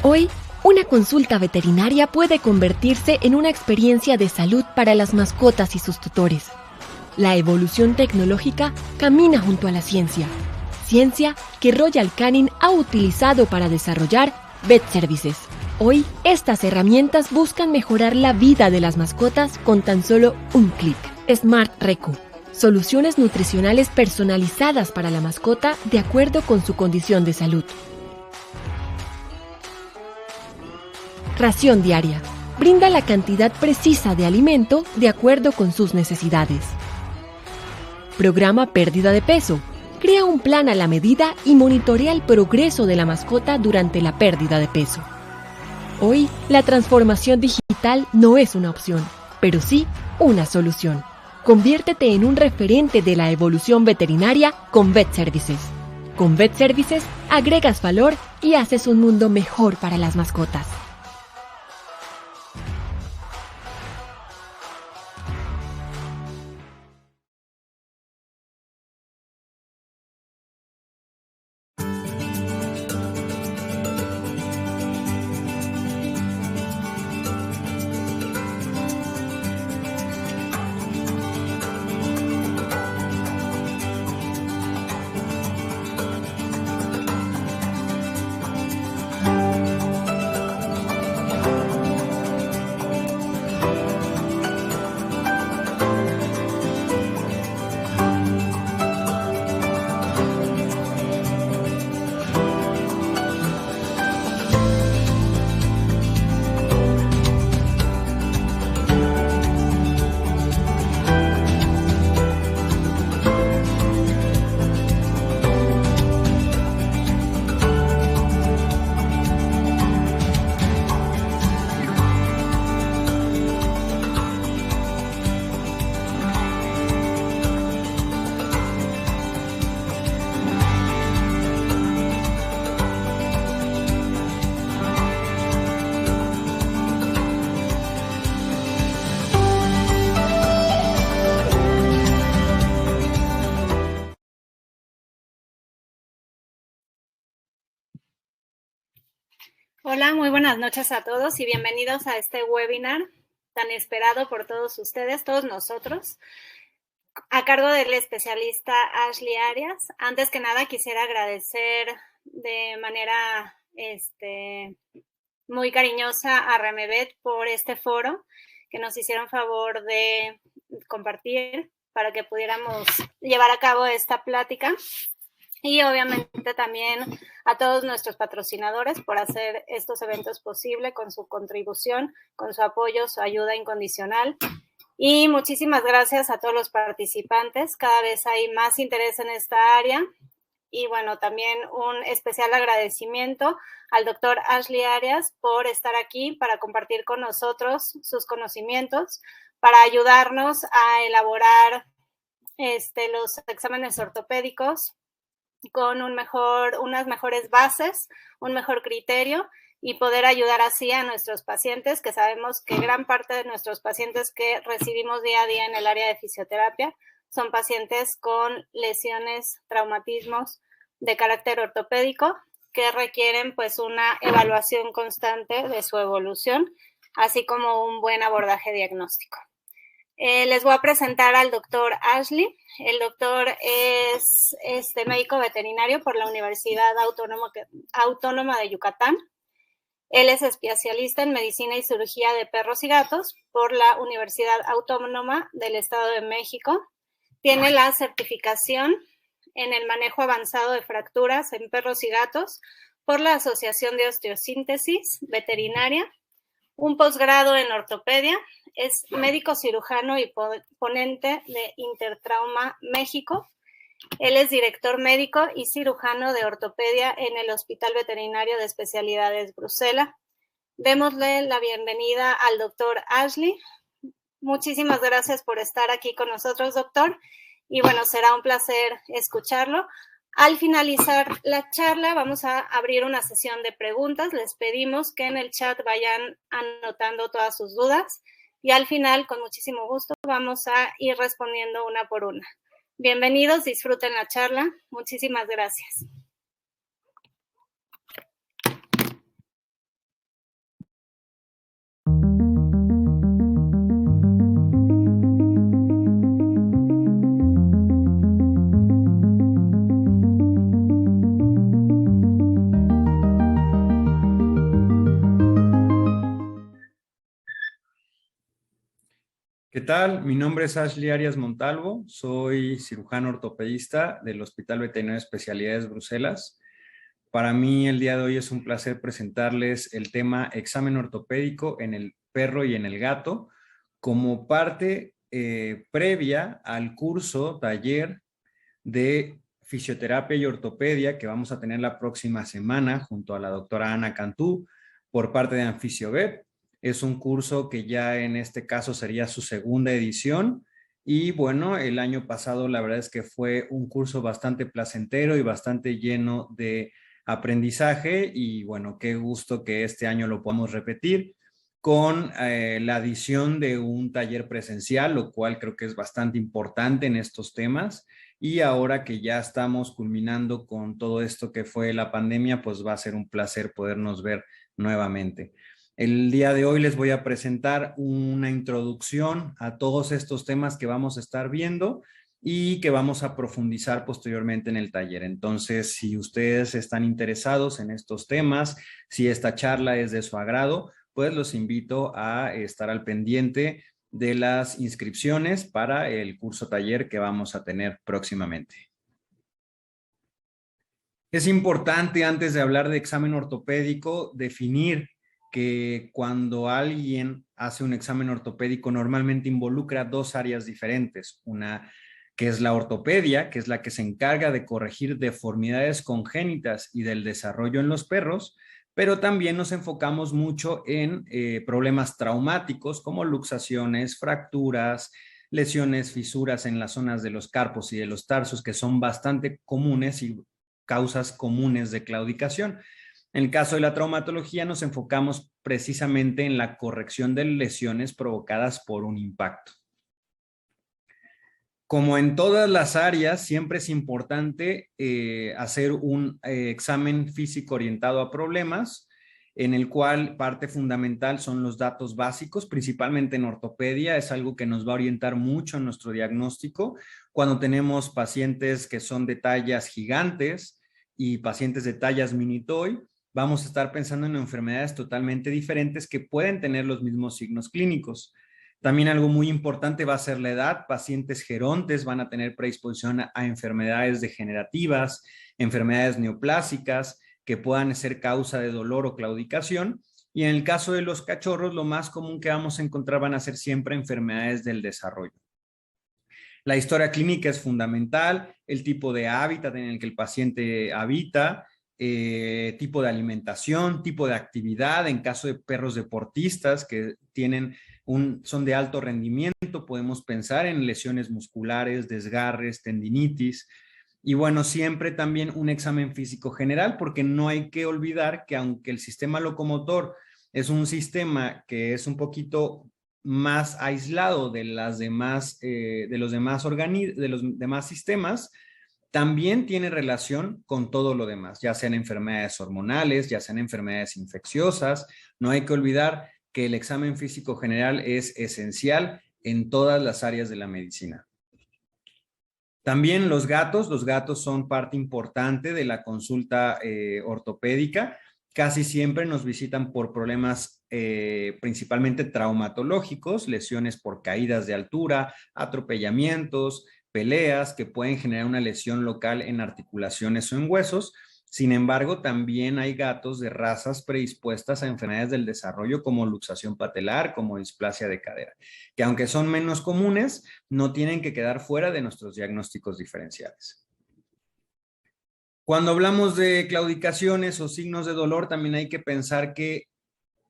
Hoy, una consulta veterinaria puede convertirse en una experiencia de salud para las mascotas y sus tutores. La evolución tecnológica camina junto a la ciencia. Ciencia que Royal Canin ha utilizado para desarrollar Vet Services. Hoy, estas herramientas buscan mejorar la vida de las mascotas con tan solo un clic. Smart Recu. Soluciones nutricionales personalizadas para la mascota de acuerdo con su condición de salud. Ración diaria. Brinda la cantidad precisa de alimento de acuerdo con sus necesidades. Programa pérdida de peso. Crea un plan a la medida y monitorea el progreso de la mascota durante la pérdida de peso. Hoy, la transformación digital no es una opción, pero sí una solución. Conviértete en un referente de la evolución veterinaria con Vet Services. Con Vet Services, agregas valor y haces un mundo mejor para las mascotas. Hola, muy buenas noches a todos y bienvenidos a este webinar tan esperado por todos ustedes, todos nosotros, a cargo del especialista Ashley Arias. Antes que nada, quisiera agradecer de manera muy cariñosa a Remevet por este foro que nos hicieron favor de compartir para que pudiéramos llevar a cabo esta plática. Y obviamente también a todos nuestros patrocinadores por hacer estos eventos posible con su contribución, con su apoyo, su ayuda incondicional. Y muchísimas gracias a todos los participantes. Cada vez hay más interés en esta área. Y bueno, también un especial agradecimiento al doctor Ashley Arias por estar aquí para compartir con nosotros sus conocimientos, para ayudarnos a elaborar los exámenes ortopédicos con unas mejores bases, un mejor criterio y poder ayudar así a nuestros pacientes, que sabemos que gran parte de nuestros pacientes que recibimos día a día en el área de fisioterapia son pacientes con lesiones, traumatismos de carácter ortopédico que requieren pues una evaluación constante de su evolución, así como un buen abordaje diagnóstico. Les voy a presentar al doctor Ashley. El doctor es médico veterinario por la Universidad Autónoma de Yucatán. Él es especialista en medicina y cirugía de perros y gatos por la Universidad Autónoma del Estado de México. Tiene la certificación en el manejo avanzado de fracturas en perros y gatos por la Asociación de Osteosíntesis Veterinaria. Un posgrado en ortopedia. Es médico cirujano y ponente de Intertrauma México. Él es director médico y cirujano de ortopedia en el Hospital Veterinario de Especialidades Bruselas. Démosle la bienvenida al doctor Ashley. Muchísimas gracias por estar aquí con nosotros, doctor. Y bueno, será un placer escucharlo. Al finalizar la charla, vamos a abrir una sesión de preguntas. Les pedimos que en el chat vayan anotando todas sus dudas. Y al final, con muchísimo gusto, vamos a ir respondiendo una por una. Bienvenidos, disfruten la charla. Muchísimas gracias. tal? Mi nombre es Ashley Arias Montalvo, soy cirujano ortopedista del Hospital Veterinario de Especialidades Bruselas. Para mí el día de hoy es un placer presentarles el tema examen ortopédico en el perro y en el gato como parte previa al curso taller de fisioterapia y ortopedia que vamos a tener la próxima semana junto a la doctora Ana Cantú por parte de AnfisioVet. Es un curso que ya en este caso sería su segunda edición y bueno, el año pasado la verdad es que fue un curso bastante placentero y bastante lleno de aprendizaje y bueno, qué gusto que este año lo podamos repetir con la adición de un taller presencial, lo cual creo que es bastante importante en estos temas. Y ahora que ya estamos culminando con todo esto que fue la pandemia, pues va a ser un placer podernos ver nuevamente. El día de hoy les voy a presentar una introducción a todos estos temas que vamos a estar viendo y que vamos a profundizar posteriormente en el taller. Entonces, si ustedes están interesados en estos temas, si esta charla es de su agrado, pues los invito a estar al pendiente de las inscripciones para el curso taller que vamos a tener próximamente. Es importante, antes de hablar de examen ortopédico, definir que cuando alguien hace un examen ortopédico normalmente involucra dos áreas diferentes. Una que es la ortopedia, que es la que se encarga de corregir deformidades congénitas y del desarrollo en los perros, pero también nos enfocamos mucho en problemas traumáticos como luxaciones, fracturas, lesiones, fisuras en las zonas de los carpos y de los tarsos, que son bastante comunes y causas comunes de claudicación. En el caso de la traumatología nos enfocamos precisamente en la corrección de lesiones provocadas por un impacto. Como en todas las áreas, siempre es importante hacer un examen físico orientado a problemas, en el cual parte fundamental son los datos básicos, principalmente en ortopedia, es algo que nos va a orientar mucho en nuestro diagnóstico. Cuando tenemos pacientes que son de tallas gigantes y pacientes de tallas mini toy, vamos a estar pensando en enfermedades totalmente diferentes que pueden tener los mismos signos clínicos. También algo muy importante va a ser la edad. Pacientes gerontes van a tener predisposición a enfermedades degenerativas, enfermedades neoplásicas que puedan ser causa de dolor o claudicación. Y en el caso de los cachorros, lo más común que vamos a encontrar van a ser siempre enfermedades del desarrollo. La historia clínica es fundamental, el tipo de hábitat en el que el paciente habita, tipo de alimentación, tipo de actividad. En caso de perros deportistas que son de alto rendimiento, podemos pensar en lesiones musculares, desgarres, tendinitis. Y bueno, siempre también un examen físico general, porque no hay que olvidar que aunque el sistema locomotor es un sistema que es un poquito más aislado de los demás sistemas, también tiene relación con todo lo demás, ya sean enfermedades hormonales, ya sean enfermedades infecciosas. No hay que olvidar que el examen físico general es esencial en todas las áreas de la medicina. También los gatos son parte importante de la consulta ortopédica. Casi siempre nos visitan por problemas principalmente traumatológicos, lesiones por caídas de altura, atropellamientos, peleas que pueden generar una lesión local en articulaciones o en huesos. Sin embargo, también hay gatos de razas predispuestas a enfermedades del desarrollo como luxación patelar, como displasia de cadera, que aunque son menos comunes, no tienen que quedar fuera de nuestros diagnósticos diferenciales. Cuando hablamos de claudicaciones o signos de dolor, también hay que pensar que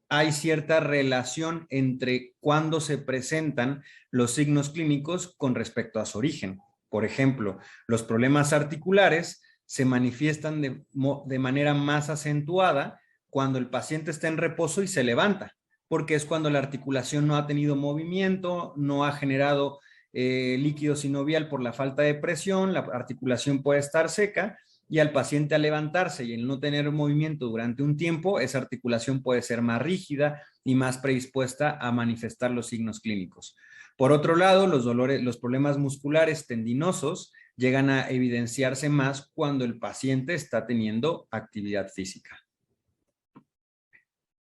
hay cierta relación entre cuándo se presentan los signos clínicos con respecto a su origen. Por ejemplo, los problemas articulares se manifiestan de manera más acentuada cuando el paciente está en reposo y se levanta, porque es cuando la articulación no ha tenido movimiento, no ha generado líquido sinovial por la falta de presión, la articulación puede estar seca, y al paciente al levantarse y el no tener movimiento durante un tiempo, esa articulación puede ser más rígida y más predispuesta a manifestar los signos clínicos. Por otro lado, los problemas musculares tendinosos llegan a evidenciarse más cuando el paciente está teniendo actividad física.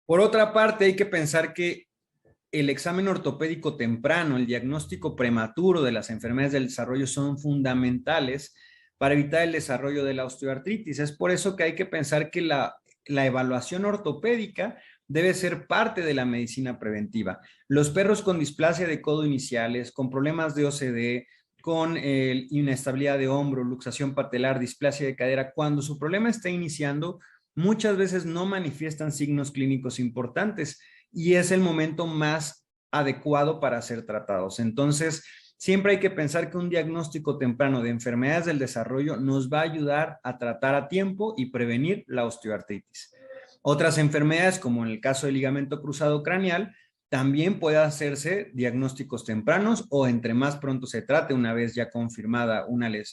Por otra parte, hay que pensar que el examen ortopédico temprano, el diagnóstico prematuro de las enfermedades del desarrollo son fundamentales para evitar el desarrollo de la osteoartritis. Es por eso que hay que pensar que la evaluación ortopédica debe ser parte de la medicina preventiva. Los perros con displasia de codo iniciales, con problemas de OCD, con inestabilidad de hombro, luxación patelar, displasia de cadera, cuando su problema está iniciando, muchas veces no manifiestan signos clínicos importantes y es el momento más adecuado para ser tratados. Entonces, siempre hay que pensar que un diagnóstico temprano de enfermedades del desarrollo nos va a ayudar a tratar a tiempo y prevenir la osteoartritis. Otras enfermedades, como en el caso del ligamento cruzado craneal, también puede hacerse diagnósticos tempranos o entre más pronto se trate, una vez ya confirmada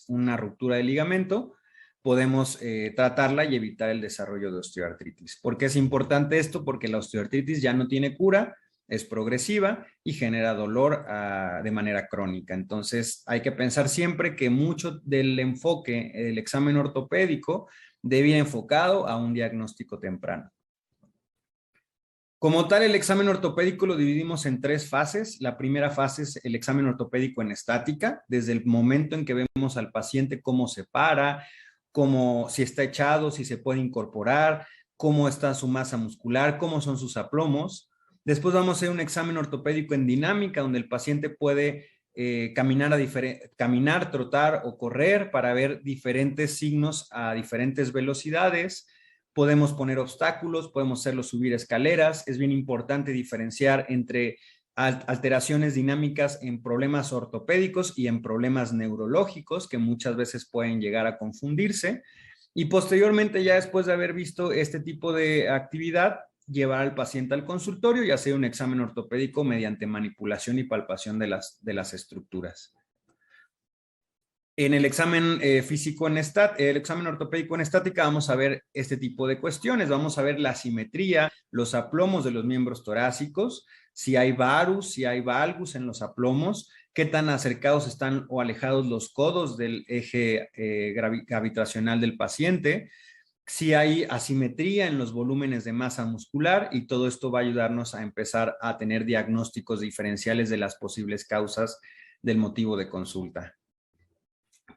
una ruptura del ligamento, podemos tratarla y evitar el desarrollo de osteoartritis. ¿Por qué es importante esto? Porque la osteoartritis ya no tiene cura, es progresiva y genera dolor de manera crónica. Entonces, hay que pensar siempre que mucho del enfoque del examen ortopédico debe ir enfocado a un diagnóstico temprano. Como tal, el examen ortopédico lo dividimos en 3 fases. La primera fase es el examen ortopédico en estática, desde el momento en que vemos al paciente cómo se para, si está echado, si se puede incorporar, cómo está su masa muscular, cómo son sus aplomos. Después vamos a hacer un examen ortopédico en dinámica, donde el paciente puede caminar, trotar o correr para ver diferentes signos a diferentes velocidades. Podemos poner obstáculos, podemos hacerlo subir escaleras. Es bien importante diferenciar entre alteraciones dinámicas en problemas ortopédicos y en problemas neurológicos que muchas veces pueden llegar a confundirse. Y posteriormente, ya después de haber visto este tipo de actividad, llevar al paciente al consultorio y hacer un examen ortopédico mediante manipulación y palpación de las estructuras. En el examen el examen ortopédico en estática vamos a ver este tipo de cuestiones. Vamos a ver la simetría, los aplomos de los miembros torácicos, si hay varus, si hay valgus en los aplomos, qué tan acercados están o alejados los codos del eje gravitacional del paciente, si hay asimetría en los volúmenes de masa muscular, y todo esto va a ayudarnos a empezar a tener diagnósticos diferenciales de las posibles causas del motivo de consulta.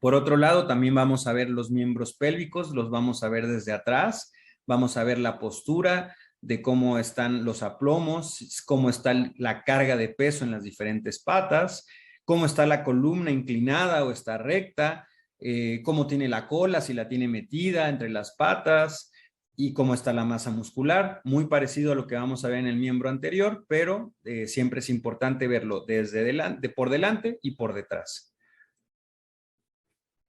Por otro lado, también vamos a ver los miembros pélvicos, los vamos a ver desde atrás, vamos a ver la postura de cómo están los aplomos, cómo está la carga de peso en las diferentes patas, cómo está la columna inclinada o está recta, cómo tiene la cola, si la tiene metida entre las patas y cómo está la masa muscular. Muy parecido a lo que vamos a ver en el miembro anterior, pero siempre es importante verlo por delante y por detrás.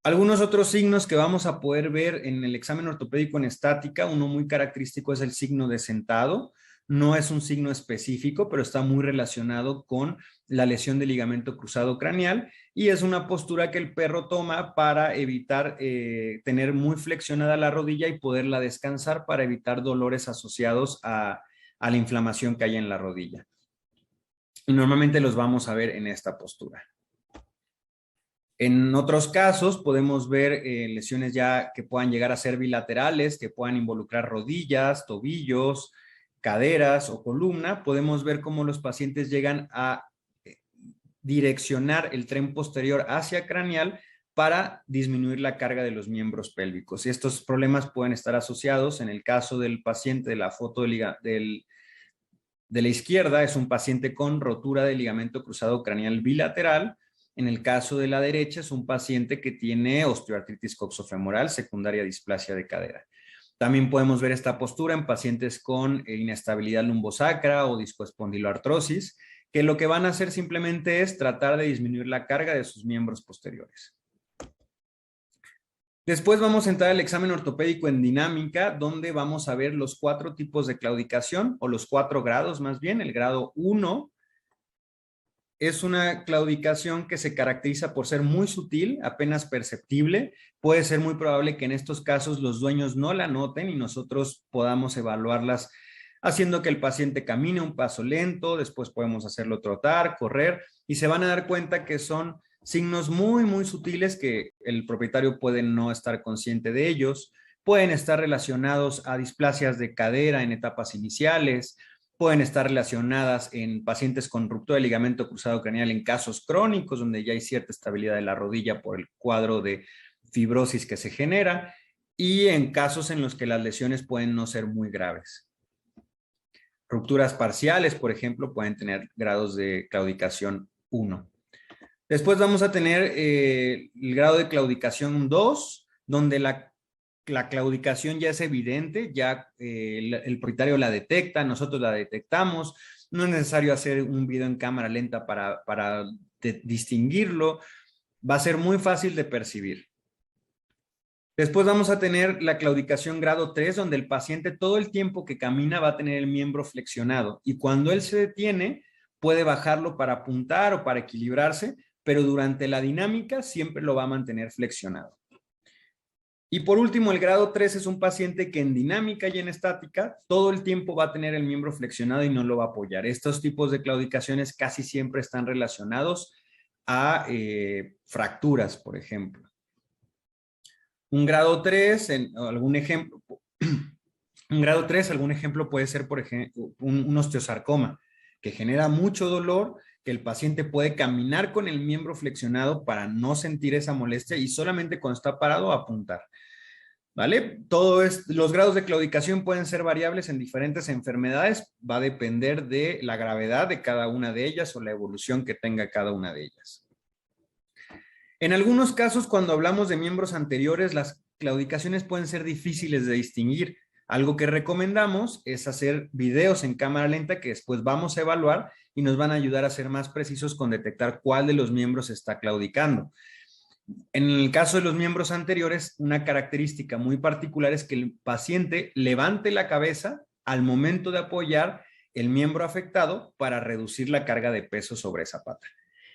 Algunos otros signos que vamos a poder ver en el examen ortopédico en estática, uno muy característico es el signo de sentado. No es un signo específico, pero está muy relacionado con la lesión del ligamento cruzado craneal y es una postura que el perro toma para evitar tener muy flexionada la rodilla y poderla descansar para evitar dolores asociados a la inflamación que hay en la rodilla. Y normalmente los vamos a ver en esta postura. En otros casos podemos ver lesiones ya que puedan llegar a ser bilaterales, que puedan involucrar rodillas, tobillos, caderas o columna. Podemos ver cómo los pacientes llegan a direccionar el tren posterior hacia craneal para disminuir la carga de los miembros pélvicos. Y estos problemas pueden estar asociados, en el caso del paciente de la foto de la izquierda, es un paciente con rotura del ligamento cruzado craneal bilateral. En el caso de la derecha es un paciente que tiene osteoartritis coxofemoral secundaria a displasia de cadera. También podemos ver esta postura en pacientes con inestabilidad lumbosacra o discoespondiloartrosis, que lo que van a hacer simplemente es tratar de disminuir la carga de sus miembros posteriores. Después vamos a entrar al examen ortopédico en dinámica, donde vamos a ver los 4 tipos de claudicación, o los 4 grados más bien. El grado 1 es una claudicación que se caracteriza por ser muy sutil, apenas perceptible. Puede ser muy probable que en estos casos los dueños no la noten y nosotros podamos evaluarlas haciendo que el paciente camine un paso lento, después podemos hacerlo trotar, correr, y se van a dar cuenta que son signos muy, muy sutiles que el propietario puede no estar consciente de ellos. Pueden estar relacionados a displasias de cadera en etapas iniciales, Pueden estar relacionadas en pacientes con ruptura del ligamento cruzado craneal en casos crónicos, donde ya hay cierta estabilidad de la rodilla por el cuadro de fibrosis que se genera, y en casos en los que las lesiones pueden no ser muy graves. Rupturas parciales, por ejemplo, pueden tener grados de claudicación 1. Después vamos a tener el grado de claudicación 2, donde la claudicación ya es evidente, ya el propietario la detecta, nosotros la detectamos, no es necesario hacer un video en cámara lenta para distinguirlo, va a ser muy fácil de percibir. Después vamos a tener la claudicación grado 3, donde el paciente todo el tiempo que camina va a tener el miembro flexionado y cuando él se detiene puede bajarlo para apuntar o para equilibrarse, pero durante la dinámica siempre lo va a mantener flexionado. Y por último, el grado 3 es un paciente que en dinámica y en estática todo el tiempo va a tener el miembro flexionado y no lo va a apoyar. Estos tipos de claudicaciones casi siempre están relacionados a fracturas, por ejemplo. Un grado 3, algún ejemplo puede ser, por ejemplo, un osteosarcoma, que genera mucho dolor, que el paciente puede caminar con el miembro flexionado para no sentir esa molestia y solamente cuando está parado apuntar. ¿Vale? Los grados de claudicación pueden ser variables en diferentes enfermedades, va a depender de la gravedad de cada una de ellas o la evolución que tenga cada una de ellas. En algunos casos, cuando hablamos de miembros anteriores, las claudicaciones pueden ser difíciles de distinguir. Algo que recomendamos es hacer videos en cámara lenta que después vamos a evaluar y nos van a ayudar a ser más precisos con detectar cuál de los miembros está claudicando. En el caso de los miembros anteriores, una característica muy particular es que el paciente levante la cabeza al momento de apoyar el miembro afectado para reducir la carga de peso sobre esa pata.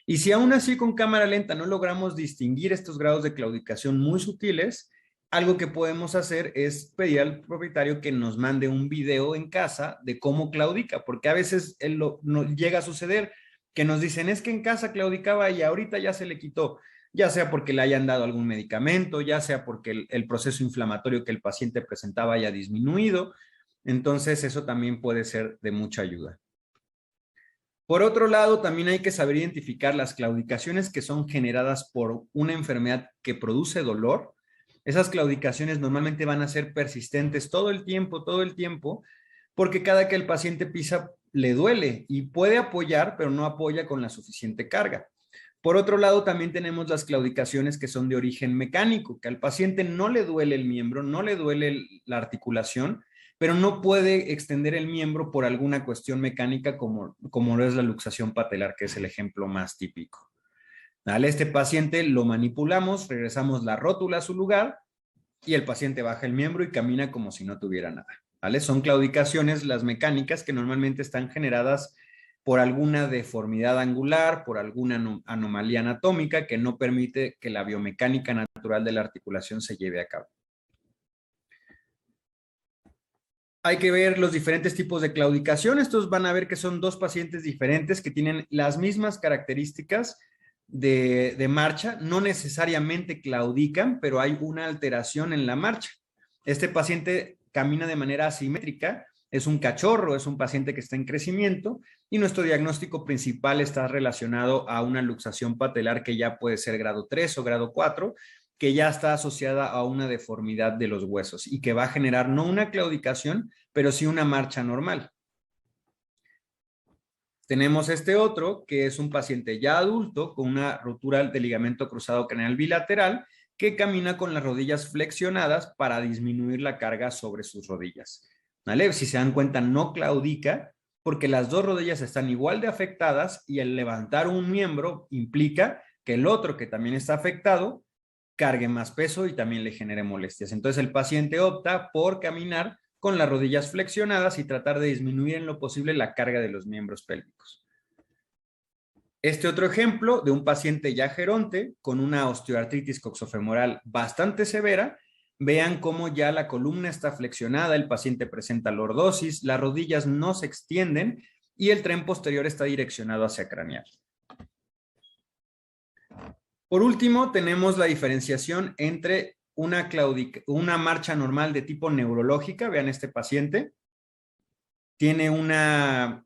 Y si aún así con cámara lenta no logramos distinguir estos grados de claudicación muy sutiles, algo que podemos hacer es pedir al propietario que nos mande un video en casa de cómo claudica, porque a veces llega a suceder que nos dicen, es que en casa claudicaba y ahorita ya se le quitó, ya sea porque le hayan dado algún medicamento, ya sea porque el proceso inflamatorio que el paciente presentaba haya disminuido. Entonces, eso también puede ser de mucha ayuda. Por otro lado, también hay que saber identificar las claudicaciones que son generadas por una enfermedad que produce dolor. Esas claudicaciones normalmente van a ser persistentes todo el tiempo, porque cada que el paciente pisa le duele y puede apoyar, pero no apoya con la suficiente carga. Por otro lado, también tenemos las claudicaciones que son de origen mecánico, que al paciente no le duele el miembro, no le duele la articulación, pero no puede extender el miembro por alguna cuestión mecánica como lo es la luxación patelar, que es el ejemplo más típico. ¿Vale? Este paciente lo manipulamos, regresamos la rótula a su lugar y el paciente baja el miembro y camina como si no tuviera nada. ¿Vale? Son claudicaciones, las mecánicas, que normalmente están generadas por alguna deformidad angular, por alguna anomalía anatómica que no permite que la biomecánica natural de la articulación se lleve a cabo. Hay que ver los diferentes tipos de claudicación. Estos van a ver que son dos pacientes diferentes que tienen las mismas características de marcha. No necesariamente claudican, pero hay una alteración en la marcha. Este paciente camina de manera asimétrica, es un cachorro, es un paciente que está en crecimiento y nuestro diagnóstico principal está relacionado a una luxación patelar que ya puede ser grado 3 o grado 4, que ya está asociada a una deformidad de los huesos y que va a generar no una claudicación, pero sí una marcha normal. Tenemos este otro, que es un paciente ya adulto con una rotura del ligamento cruzado craneal bilateral, que camina con las rodillas flexionadas para disminuir la carga sobre sus rodillas. ¿Vale? Si se dan cuenta, no claudica porque las dos rodillas están igual de afectadas y el levantar un miembro implica que el otro, que también está afectado, cargue más peso y también le genere molestias. Entonces el paciente opta por caminar con las rodillas flexionadas y tratar de disminuir en lo posible la carga de los miembros pélvicos. Este otro ejemplo de un paciente ya geronte con una osteoartritis coxofemoral bastante severa. Vean cómo ya la columna está flexionada, el paciente presenta lordosis, las rodillas no se extienden y el tren posterior está direccionado hacia craneal. Por último, tenemos la diferenciación entre una marcha normal de tipo neurológica. Vean este paciente. tiene una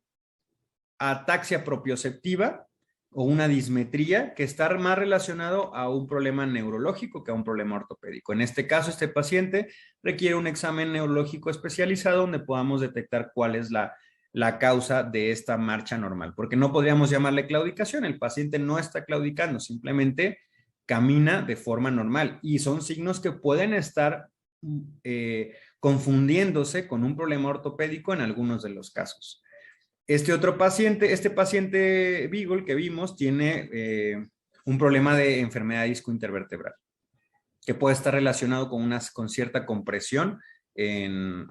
ataxia propioceptiva o una dismetría que está más relacionado a un problema neurológico que a un problema ortopédico. En este caso, este paciente requiere un examen neurológico especializado donde podamos detectar cuál es la causa de esta marcha normal, porque no podríamos llamarle claudicación, el paciente no está claudicando, simplemente camina de forma normal y son signos que pueden estar confundiéndose con un problema ortopédico en algunos de los casos. Este paciente Beagle que vimos tiene un problema de enfermedad discointervertebral que puede estar relacionado con cierta compresión del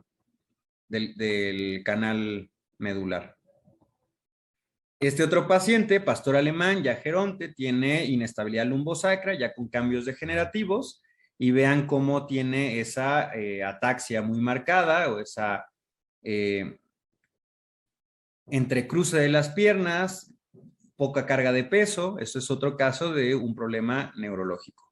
canal medular. Este otro paciente, pastor alemán, ya geronte, tiene inestabilidad lumbosacra, ya con cambios degenerativos, y vean cómo tiene esa ataxia muy marcada o esa entrecruce de las piernas, poca carga de peso. Eso es otro caso de un problema neurológico.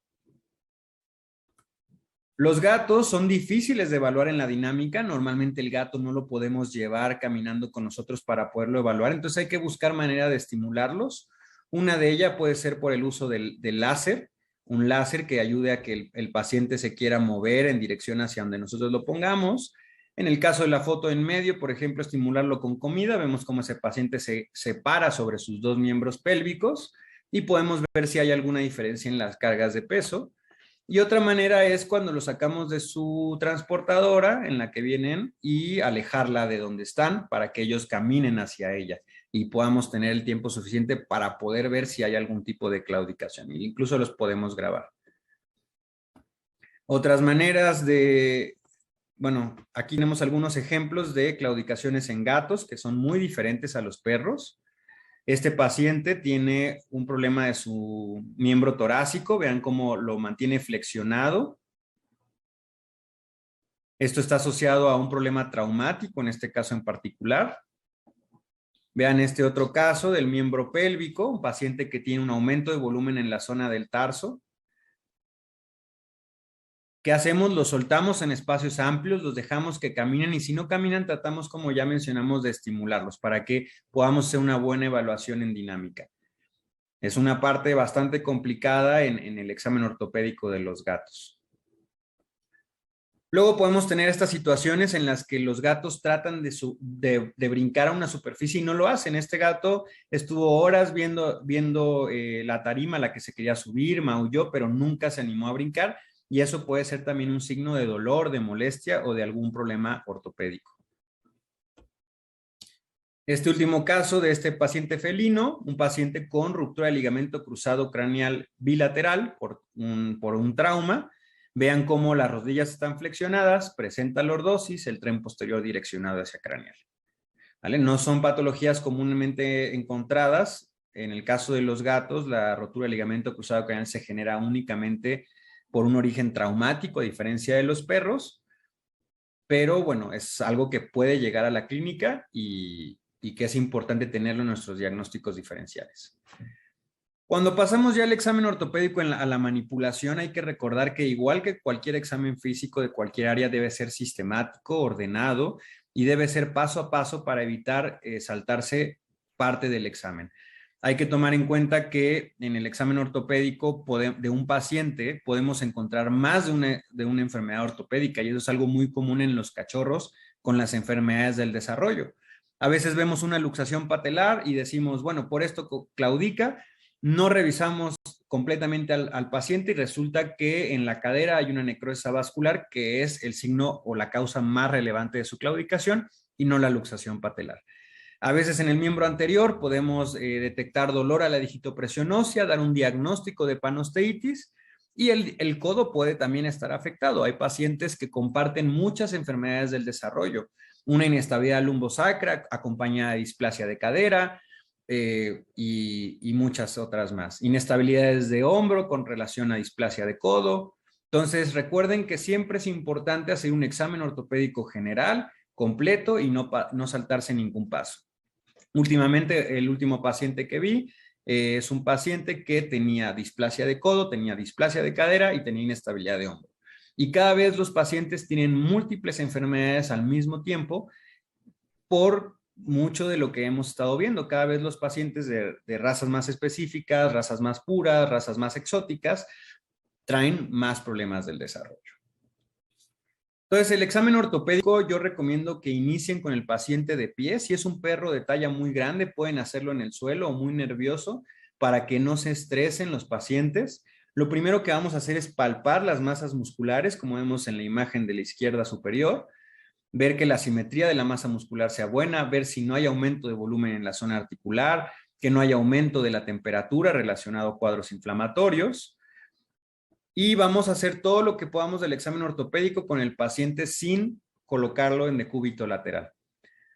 Los gatos son difíciles de evaluar en la dinámica. Normalmente el gato no lo podemos llevar caminando con nosotros para poderlo evaluar. Entonces hay que buscar manera de estimularlos. Una de ellas puede ser por el uso del láser, un láser que ayude a que el paciente se quiera mover en dirección hacia donde nosotros lo pongamos. En el caso de la foto en medio, por ejemplo, estimularlo con comida. Vemos cómo ese paciente se para sobre sus dos miembros pélvicos y podemos ver si hay alguna diferencia en las cargas de peso. Y otra manera es cuando lo sacamos de su transportadora en la que vienen y alejarla de donde están para que ellos caminen hacia ella y podamos tener el tiempo suficiente para poder ver si hay algún tipo de claudicación. Incluso los podemos grabar. Otras maneras bueno, aquí tenemos algunos ejemplos de claudicaciones en gatos que son muy diferentes a los perros. Este paciente tiene un problema de su miembro torácico. Vean cómo lo mantiene flexionado. Esto está asociado a un problema traumático, en este caso en particular. Vean este otro caso del miembro pélvico, un paciente que tiene un aumento de volumen en la zona del tarso. ¿Qué hacemos? Los soltamos en espacios amplios, los dejamos que caminen y si no caminan tratamos, como ya mencionamos, de estimularlos para que podamos hacer una buena evaluación en dinámica. Es una parte bastante complicada en el examen ortopédico de los gatos. Luego podemos tener estas situaciones en las que los gatos tratan de brincar a una superficie y no lo hacen. Este gato estuvo horas viendo la tarima a la que se quería subir, maulló, pero nunca se animó a brincar. Y eso puede ser también un signo de dolor, de molestia o de algún problema ortopédico. Este último caso de este paciente felino, un paciente con ruptura de ligamento cruzado craneal bilateral por un trauma. Vean cómo las rodillas están flexionadas, presenta lordosis, el tren posterior direccionado hacia craneal. ¿Vale? No son patologías comúnmente encontradas. En el caso de los gatos, la rotura de ligamento cruzado craneal se genera únicamente por un origen traumático, a diferencia de los perros, pero bueno, es algo que puede llegar a la clínica y que es importante tenerlo en nuestros diagnósticos diferenciales. Cuando pasamos ya al examen ortopédico a la manipulación, hay que recordar que igual que cualquier examen físico de cualquier área debe ser sistemático, ordenado y debe ser paso a paso para evitar saltarse parte del examen. Hay que tomar en cuenta que en el examen ortopédico de un paciente podemos encontrar más de una enfermedad ortopédica y eso es algo muy común en los cachorros con las enfermedades del desarrollo. A veces vemos una luxación patelar y decimos, bueno, por esto claudica, no revisamos completamente al paciente y resulta que en la cadera hay una necrosis vascular que es el signo o la causa más relevante de su claudicación y no la luxación patelar. A veces en el miembro anterior podemos detectar dolor a la digitopresión ósea, dar un diagnóstico de panosteitis y el codo puede también estar afectado. Hay pacientes que comparten muchas enfermedades del desarrollo, una inestabilidad lumbosacra acompañada de displasia de cadera y muchas otras más. Inestabilidades de hombro con relación a displasia de codo. Entonces recuerden que siempre es importante hacer un examen ortopédico general, completo y no saltarse ningún paso. Últimamente, el último paciente que vi es un paciente que tenía displasia de codo, tenía displasia de cadera y tenía inestabilidad de hombro. Y cada vez los pacientes tienen múltiples enfermedades al mismo tiempo por mucho de lo que hemos estado viendo. Cada vez los pacientes de razas más específicas, razas más puras, razas más exóticas, traen más problemas del desarrollo. Entonces, el examen ortopédico yo recomiendo que inicien con el paciente de pie. Si es un perro de talla muy grande, pueden hacerlo en el suelo o muy nervioso para que no se estresen los pacientes. Lo primero que vamos a hacer es palpar las masas musculares, como vemos en la imagen de la izquierda superior, ver que la simetría de la masa muscular sea buena, ver si no hay aumento de volumen en la zona articular, que no haya aumento de la temperatura relacionado a cuadros inflamatorios. Y vamos a hacer todo lo que podamos del examen ortopédico con el paciente sin colocarlo en decúbito lateral.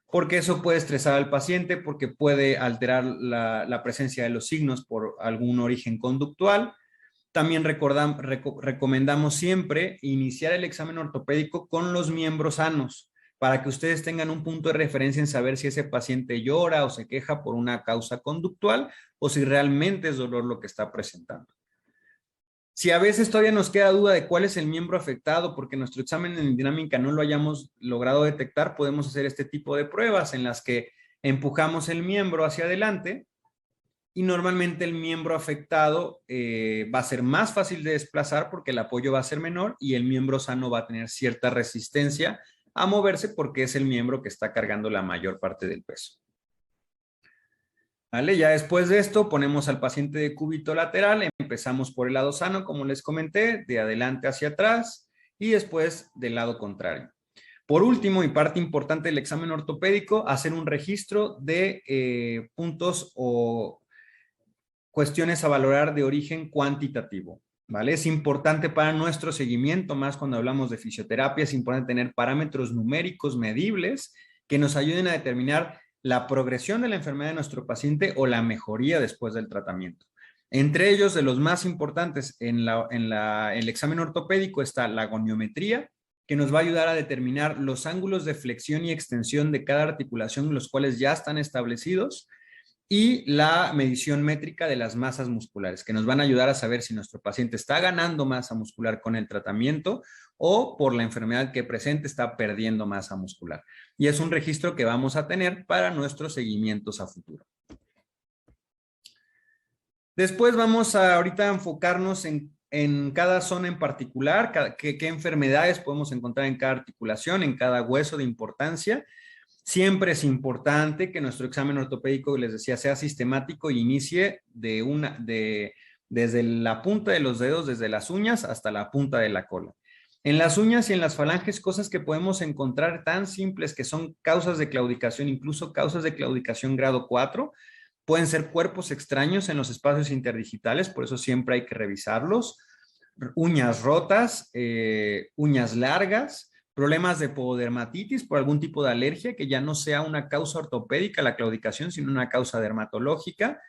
Porque eso puede estresar al paciente, porque puede alterar la presencia de los signos por algún origen conductual. También recomendamos siempre iniciar el examen ortopédico con los miembros sanos, para que ustedes tengan un punto de referencia en saber si ese paciente llora o se queja por una causa conductual o si realmente es dolor lo que está presentando. Si a veces todavía nos queda duda de cuál es el miembro afectado porque nuestro examen en dinámica no lo hayamos logrado detectar, podemos hacer este tipo de pruebas en las que empujamos el miembro hacia adelante y normalmente el miembro afectado va a ser más fácil de desplazar porque el apoyo va a ser menor y el miembro sano va a tener cierta resistencia a moverse porque es el miembro que está cargando la mayor parte del peso. ¿Vale? Ya después de esto ponemos al paciente de cúbito lateral, empezamos por el lado sano, como les comenté, de adelante hacia atrás y después del lado contrario. Por último, y parte importante del examen ortopédico, hacer un registro de puntos o cuestiones a valorar de origen cuantitativo. ¿Vale? Es importante para nuestro seguimiento, más cuando hablamos de fisioterapia, es importante tener parámetros numéricos medibles que nos ayuden a determinar la progresión de la enfermedad de nuestro paciente o la mejoría después del tratamiento. Entre ellos, de los más importantes en el examen ortopédico está la goniometría, que nos va a ayudar a determinar los ángulos de flexión y extensión de cada articulación, los cuales ya están establecidos, y la medición métrica de las masas musculares, que nos van a ayudar a saber si nuestro paciente está ganando masa muscular con el tratamiento o por la enfermedad que presente está perdiendo masa muscular. Y es un registro que vamos a tener para nuestros seguimientos a futuro. Después vamos a ahorita enfocarnos en cada zona en particular, qué enfermedades podemos encontrar en cada articulación, en cada hueso de importancia. Siempre es importante que nuestro examen ortopédico, les decía, sea sistemático y inicie desde la punta de los dedos, desde las uñas hasta la punta de la cola. En las uñas y en las falanges, cosas que podemos encontrar tan simples que son causas de claudicación, incluso causas de claudicación grado 4, pueden ser cuerpos extraños en los espacios interdigitales, por eso siempre hay que revisarlos. Uñas rotas, uñas largas, problemas de pododermatitis por algún tipo de alergia que ya no sea una causa ortopédica la claudicación, sino una causa dermatológica.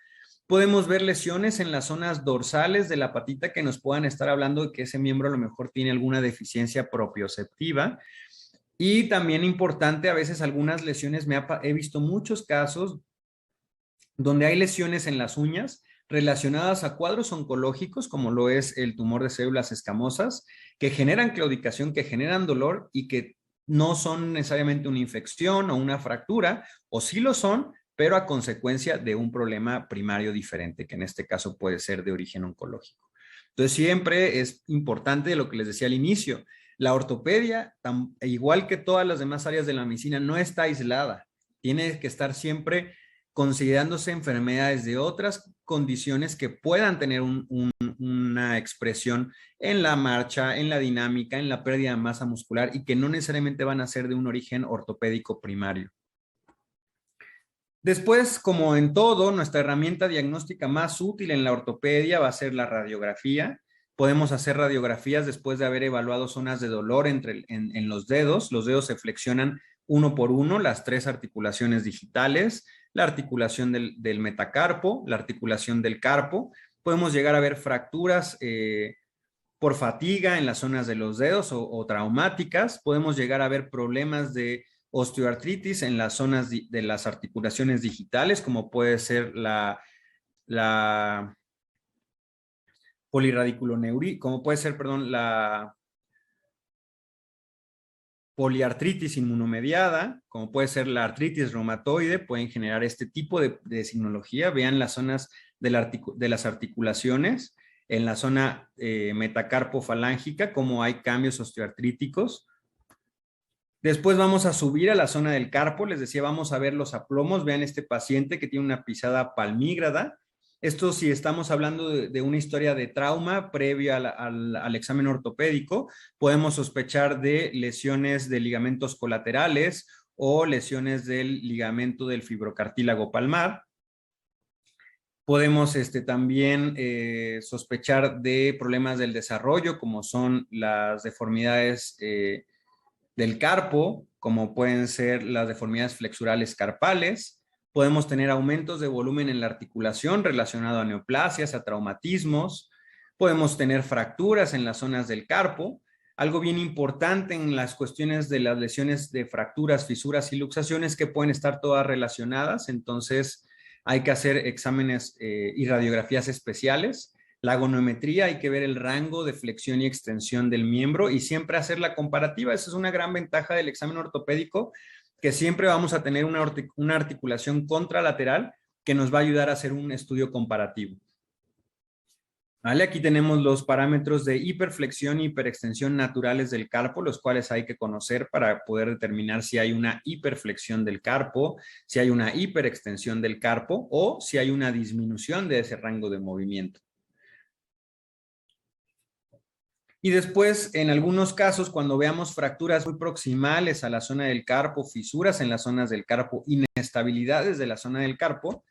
Podemos ver lesiones en las zonas dorsales de la patita que nos puedan estar hablando de que ese miembro a lo mejor tiene alguna deficiencia propioceptiva. Y también importante, a veces algunas lesiones, he visto muchos casos donde hay lesiones en las uñas relacionadas a cuadros oncológicos, como lo es el tumor de células escamosas, que generan claudicación, que generan dolor y que no son necesariamente una infección o una fractura, o sí lo son, pero a consecuencia de un problema primario diferente, que en este caso puede ser de origen oncológico. Entonces, siempre es importante lo que les decía al inicio, la ortopedia, igual que todas las demás áreas de la medicina, no está aislada, tiene que estar siempre considerándose enfermedades de otras condiciones que puedan tener una expresión en la marcha, en la dinámica, en la pérdida de masa muscular y que no necesariamente van a ser de un origen ortopédico primario. Después, como en todo, nuestra herramienta diagnóstica más útil en la ortopedia va a ser la radiografía. Podemos hacer radiografías después de haber evaluado zonas de dolor en los dedos. Los dedos se flexionan uno por uno, las 3 articulaciones digitales, la articulación del metacarpo, la articulación del carpo. Podemos llegar a ver fracturas por fatiga en las zonas de los dedos o traumáticas. Podemos llegar a ver problemas de osteoartritis en las zonas de las articulaciones digitales, como puede ser la poliradiculoneuría, como puede ser, perdón, poliartritis inmunomediada, como puede ser la artritis reumatoide, pueden generar este tipo de signología. Vean las zonas de las articulaciones, en la zona metacarpofalángica, cómo hay cambios osteoartríticos. Después vamos a subir a la zona del carpo. Les decía, vamos a ver los aplomos. Vean este paciente que tiene una pisada palmígrada. Esto si estamos hablando de una historia de trauma previo al examen ortopédico, podemos sospechar de lesiones de ligamentos colaterales o lesiones del ligamento del fibrocartílago palmar. Podemos también sospechar de problemas del desarrollo, como son las deformidades del carpo, como pueden ser las deformidades flexurales carpales. Podemos tener aumentos de volumen en la articulación relacionado a neoplasias, a traumatismos. Podemos tener fracturas en las zonas del carpo. Algo bien importante en las cuestiones de las lesiones de fracturas, fisuras y luxaciones que pueden estar todas relacionadas. Entonces hay que hacer exámenes y radiografías especiales. La gonometría, hay que ver el rango de flexión y extensión del miembro y siempre hacer la comparativa. Esa es una gran ventaja del examen ortopédico, que siempre vamos a tener una articulación contralateral que nos va a ayudar a hacer un estudio comparativo. ¿Vale? Aquí tenemos los parámetros de hiperflexión y hiperextensión naturales del carpo, los cuales hay que conocer para poder determinar si hay una hiperflexión del carpo, si hay una hiperextensión del carpo o si hay una disminución de ese rango de movimiento. Y después, en algunos casos, cuando veamos fracturas muy proximales a la zona del carpo, fisuras en las zonas del carpo, inestabilidades de la zona del carpo,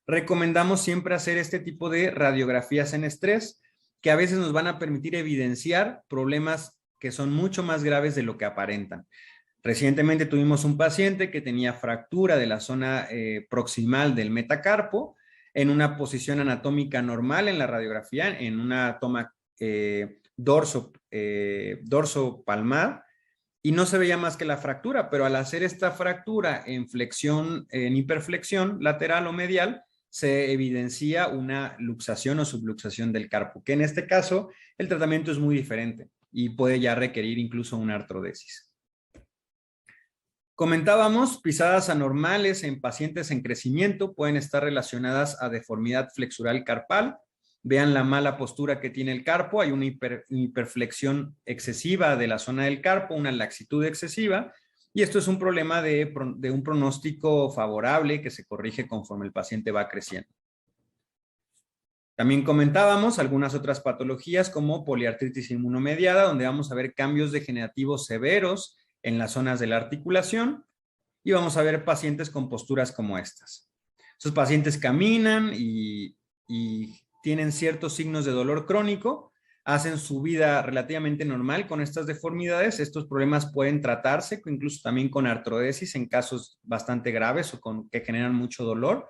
recomendamos siempre hacer este tipo de radiografías en estrés, que a veces nos van a permitir evidenciar problemas que son mucho más graves de lo que aparentan. Recientemente tuvimos un paciente que tenía fractura de la zona proximal del metacarpo en una posición anatómica normal en la radiografía, en una toma dorso palmar, y no se veía más que la fractura, pero al hacer esta fractura en flexión, en hiperflexión lateral o medial, se evidencia una luxación o subluxación del carpo, que en este caso el tratamiento es muy diferente y puede ya requerir incluso una artrodesis. Comentábamos, pisadas anormales en pacientes en crecimiento pueden estar relacionadas a deformidad flexural carpal. Vean la mala postura que tiene el carpo, hay una hiperflexión excesiva de la zona del carpo, una laxitud excesiva, y esto es un problema de un pronóstico favorable que se corrige conforme el paciente va creciendo. También comentábamos algunas otras patologías como poliartritis inmunomediada, donde vamos a ver cambios degenerativos severos en las zonas de la articulación, y vamos a ver pacientes con posturas como estas. Esos pacientes caminan y tienen ciertos signos de dolor crónico, hacen su vida relativamente normal con estas deformidades. Estos problemas pueden tratarse incluso también con artrodesis en casos bastante graves o que generan mucho dolor.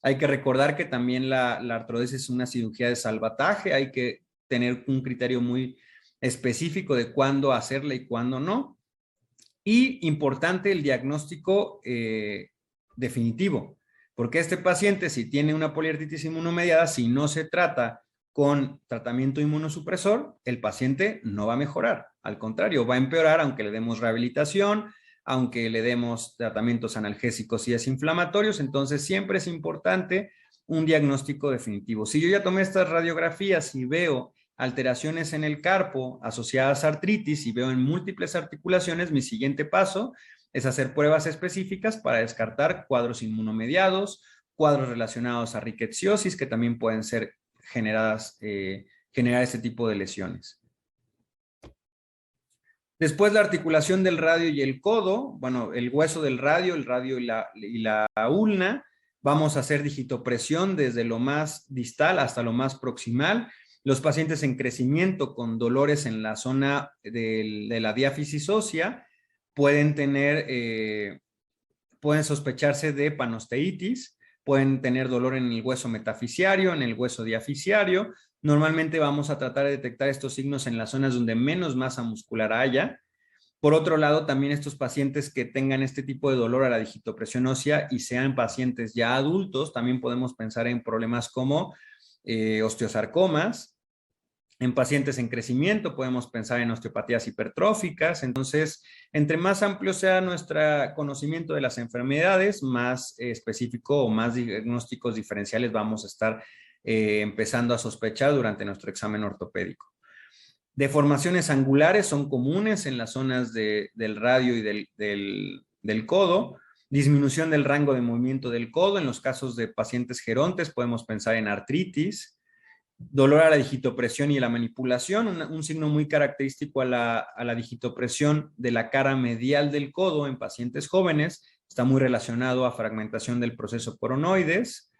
Hay que recordar que también la artrodesis es una cirugía de salvataje, hay que tener un criterio muy específico de cuándo hacerla y cuándo no. Y importante el diagnóstico definitivo. Porque este paciente, si tiene una poliartritis inmunomediada, si no se trata con tratamiento inmunosupresor, el paciente no va a mejorar. Al contrario, va a empeorar aunque le demos rehabilitación, aunque le demos tratamientos analgésicos y desinflamatorios. Entonces, siempre es importante un diagnóstico definitivo. Si yo ya tomé estas radiografías y veo alteraciones en el carpo asociadas a artritis y veo en múltiples articulaciones, mi siguiente paso es hacer pruebas específicas para descartar cuadros inmunomediados, cuadros relacionados a rickettsiosis, que también pueden ser generar este tipo de lesiones. Después la articulación del radio y el codo, bueno, el hueso del radio, y la ulna. Vamos a hacer digitopresión desde lo más distal hasta lo más proximal. Los pacientes en crecimiento con dolores en la zona de la diáfisis ósea pueden sospecharse de panosteitis, pueden tener dolor en el hueso metafisiario, en el hueso diafisiario. Normalmente vamos a tratar de detectar estos signos en las zonas donde menos masa muscular haya. Por otro lado, también estos pacientes que tengan este tipo de dolor a la digitopresión ósea y sean pacientes ya adultos, también podemos pensar en problemas como osteosarcomas, En pacientes en crecimiento podemos pensar en osteopatías hipertróficas. Entonces, entre más amplio sea nuestro conocimiento de las enfermedades, más específico o más diagnósticos diferenciales vamos a estar empezando a sospechar durante nuestro examen ortopédico. Deformaciones angulares son comunes en las zonas del radio y del codo. Disminución del rango de movimiento del codo. En los casos de pacientes gerontes podemos pensar en artritis. Dolor a la digitopresión y a la manipulación, un signo muy característico a la digitopresión de la cara medial del codo en pacientes jóvenes, está muy relacionado a fragmentación del proceso coronoides.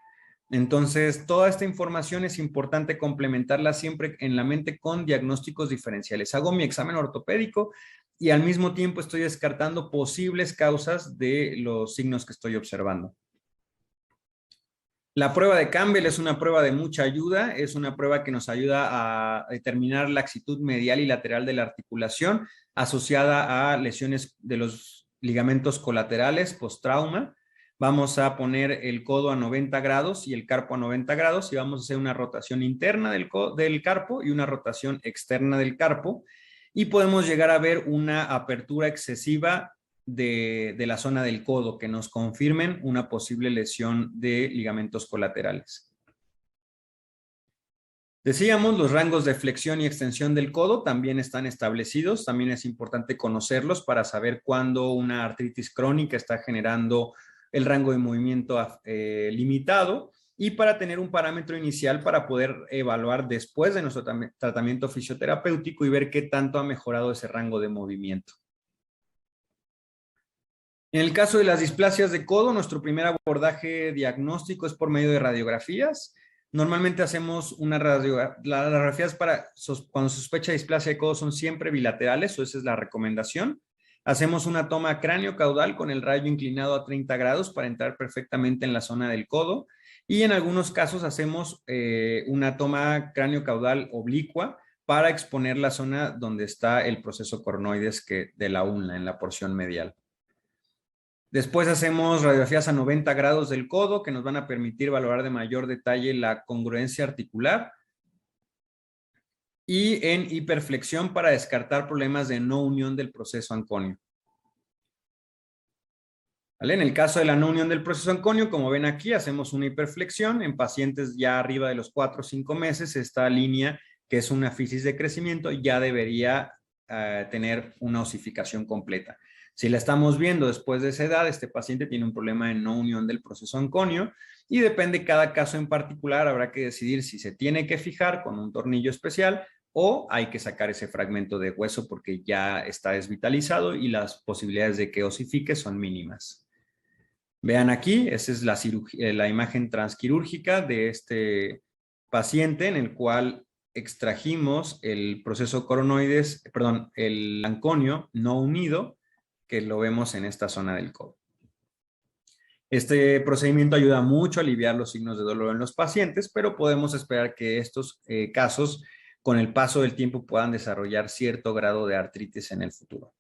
Entonces, toda esta información es importante complementarla siempre en la mente con diagnósticos diferenciales. Hago mi examen ortopédico y al mismo tiempo estoy descartando posibles causas de los signos que estoy observando. La prueba de Campbell es una prueba de mucha ayuda, es una prueba que nos ayuda a determinar la laxitud medial y lateral de la articulación asociada a lesiones de los ligamentos colaterales post-trauma. Vamos a poner el codo a 90 grados y el carpo a 90 grados y vamos a hacer una rotación interna del carpo y una rotación externa del carpo y podemos llegar a ver una apertura excesiva de la zona del codo que nos confirmen una posible lesión de ligamentos colaterales. Decíamos, los rangos de flexión y extensión del codo también están establecidos, también es importante conocerlos para saber cuándo una artritis crónica está generando el rango de movimiento limitado y para tener un parámetro inicial para poder evaluar después de nuestro tratamiento fisioterapéutico y ver qué tanto ha mejorado ese rango de movimiento. En el caso de las displasias de codo, nuestro primer abordaje diagnóstico es por medio de radiografías. Normalmente hacemos las radiografías cuando sospecha de displasia de codo son siempre bilaterales, o esa es la recomendación. Hacemos una toma cráneo-caudal con el rayo inclinado a 30 grados para entrar perfectamente en la zona del codo. Y en algunos casos hacemos una toma cráneo-caudal oblicua para exponer la zona donde está el proceso coronoides de la ulna, en la porción medial. Después hacemos radiografías a 90 grados del codo que nos van a permitir valorar de mayor detalle la congruencia articular y en hiperflexión para descartar problemas de no unión del proceso anconio. ¿Vale? En el caso de la no unión del proceso anconio, como ven aquí, hacemos una hiperflexión en pacientes ya arriba de los 4 o 5 meses. Esta línea, que es una fisis de crecimiento, ya debería tener una osificación completa. Si la estamos viendo después de esa edad, este paciente tiene un problema de no unión del proceso anconio y depende cada caso en particular, habrá que decidir si se tiene que fijar con un tornillo especial o hay que sacar ese fragmento de hueso porque ya está desvitalizado y las posibilidades de que osifique son mínimas. Vean aquí, esa es la imagen transquirúrgica de este paciente en el cual extrajimos el proceso coronoides, perdón, el anconio no unido, que lo vemos en esta zona del codo. Este procedimiento ayuda mucho a aliviar los signos de dolor en los pacientes, pero podemos esperar que estos casos, con el paso del tiempo, puedan desarrollar cierto grado de artritis en el futuro.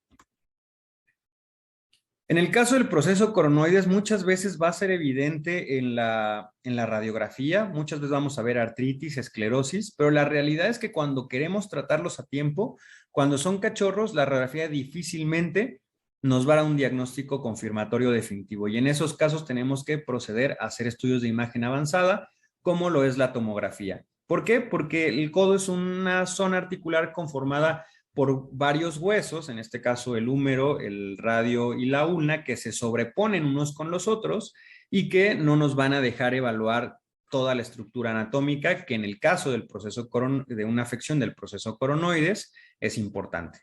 En el caso del proceso coronoides, muchas veces va a ser evidente en la radiografía, muchas veces vamos a ver artritis, esclerosis, pero la realidad es que cuando queremos tratarlos a tiempo, cuando son cachorros, la radiografía difícilmente nos va a dar un diagnóstico confirmatorio definitivo y en esos casos tenemos que proceder a hacer estudios de imagen avanzada como lo es la tomografía. ¿Por qué? Porque el codo es una zona articular conformada por varios huesos, en este caso el húmero, el radio y la ulna, que se sobreponen unos con los otros y que no nos van a dejar evaluar toda la estructura anatómica que en el caso del proceso de una afección del proceso coronoides es importante.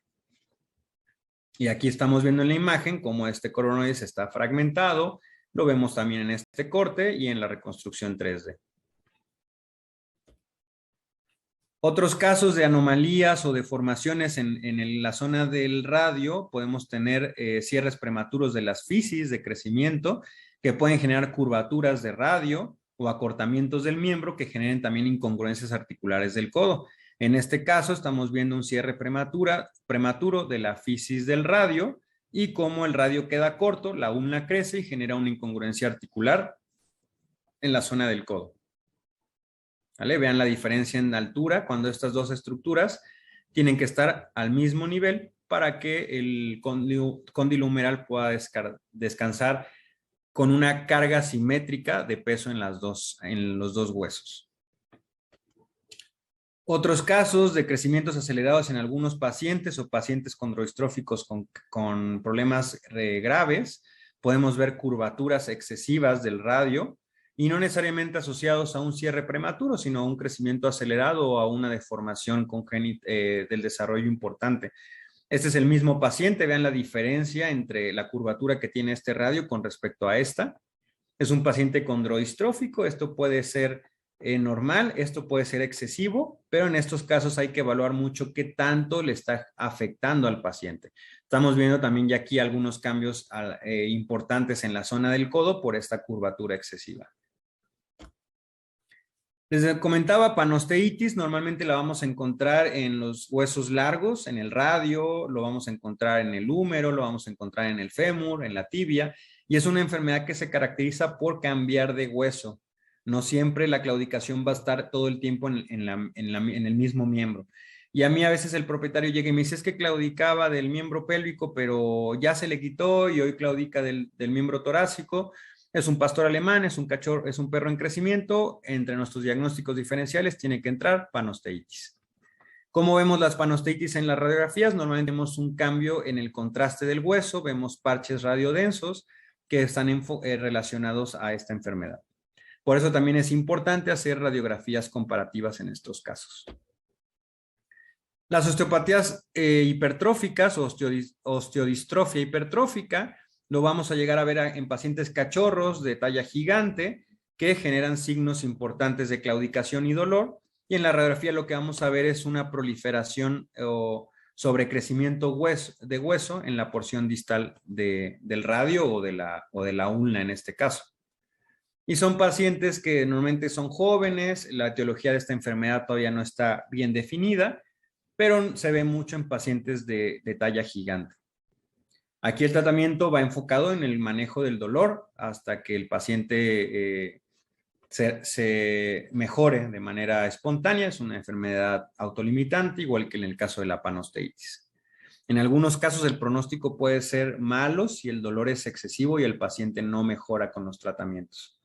Y aquí estamos viendo en la imagen cómo este coronoides está fragmentado. Lo vemos también en este corte y en la reconstrucción 3D. Otros casos de anomalías o deformaciones en la zona del radio, podemos tener cierres prematuros de las fisis de crecimiento que pueden generar curvaturas de radio o acortamientos del miembro que generen también incongruencias articulares del codo. En este caso estamos viendo un cierre prematuro de la fisis del radio y como el radio queda corto, la ulna crece y genera una incongruencia articular en la zona del codo. ¿vale? Vean la diferencia en altura cuando estas dos estructuras tienen que estar al mismo nivel para que el cóndilo humeral pueda descansar con una carga simétrica de peso en los dos huesos. Otros casos de crecimientos acelerados en algunos pacientes o pacientes condroistróficos con problemas graves, podemos ver curvaturas excesivas del radio y no necesariamente asociados a un cierre prematuro, sino a un crecimiento acelerado o a una deformación congénita del desarrollo importante. Este es el mismo paciente, vean la diferencia entre la curvatura que tiene este radio con respecto a esta. Es un paciente condroistrófico, esto puede ser normal, esto puede ser excesivo, pero en estos casos hay que evaluar mucho qué tanto le está afectando al paciente. Estamos viendo también ya aquí algunos cambios importantes en la zona del codo por esta curvatura excesiva. Les comentaba, panosteitis normalmente la vamos a encontrar en los huesos largos, en el radio, lo vamos a encontrar en el húmero, lo vamos a encontrar en el fémur, en la tibia, y es una enfermedad que se caracteriza por cambiar de hueso. No siempre la claudicación va a estar todo el tiempo en el mismo miembro. Y a mí a veces el propietario llega y me dice, es que claudicaba del miembro pélvico, pero ya se le quitó y hoy claudica del miembro torácico. Es un pastor alemán, es un cachorro, es un perro en crecimiento. Entre nuestros diagnósticos diferenciales tiene que entrar panosteitis. ¿Cómo vemos las panosteitis en las radiografías? Normalmente vemos un cambio en el contraste del hueso, vemos parches radiodensos que están relacionados a esta enfermedad. Por eso también es importante hacer radiografías comparativas en estos casos. Las osteopatías hipertróficas o osteodistrofia hipertrófica lo vamos a llegar a ver en pacientes cachorros de talla gigante que generan signos importantes de claudicación y dolor. Y en la radiografía lo que vamos a ver es una proliferación o sobrecrecimiento de hueso en la porción distal del radio o de la ulna en este caso. Y son pacientes que normalmente son jóvenes, la etiología de esta enfermedad todavía no está bien definida, pero se ve mucho en pacientes de talla gigante. Aquí el tratamiento va enfocado en el manejo del dolor hasta que el paciente se mejore de manera espontánea. Es una enfermedad autolimitante, igual que en el caso de la panosteitis. En algunos casos el pronóstico puede ser malo si el dolor es excesivo y el paciente no mejora con los tratamientos.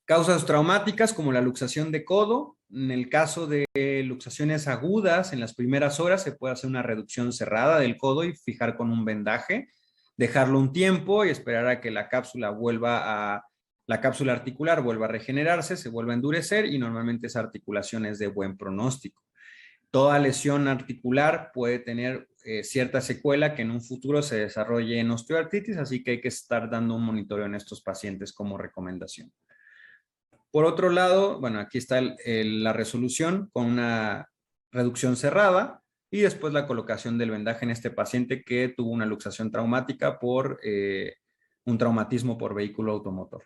Causas traumáticas como la luxación de codo. En el caso de luxaciones agudas, en las primeras horas se puede hacer una reducción cerrada del codo y fijar con un vendaje, dejarlo un tiempo y esperar a que la cápsula articular vuelva a regenerarse, se vuelva a endurecer y normalmente esa articulación es de buen pronóstico. Toda lesión articular puede tener cierta secuela que en un futuro se desarrolle en osteoartritis, así que hay que estar dando un monitoreo en estos pacientes como recomendación. Por otro lado, bueno, aquí está la resolución con una reducción cerrada y después la colocación del vendaje en este paciente que tuvo una luxación traumática por un traumatismo por vehículo automotor.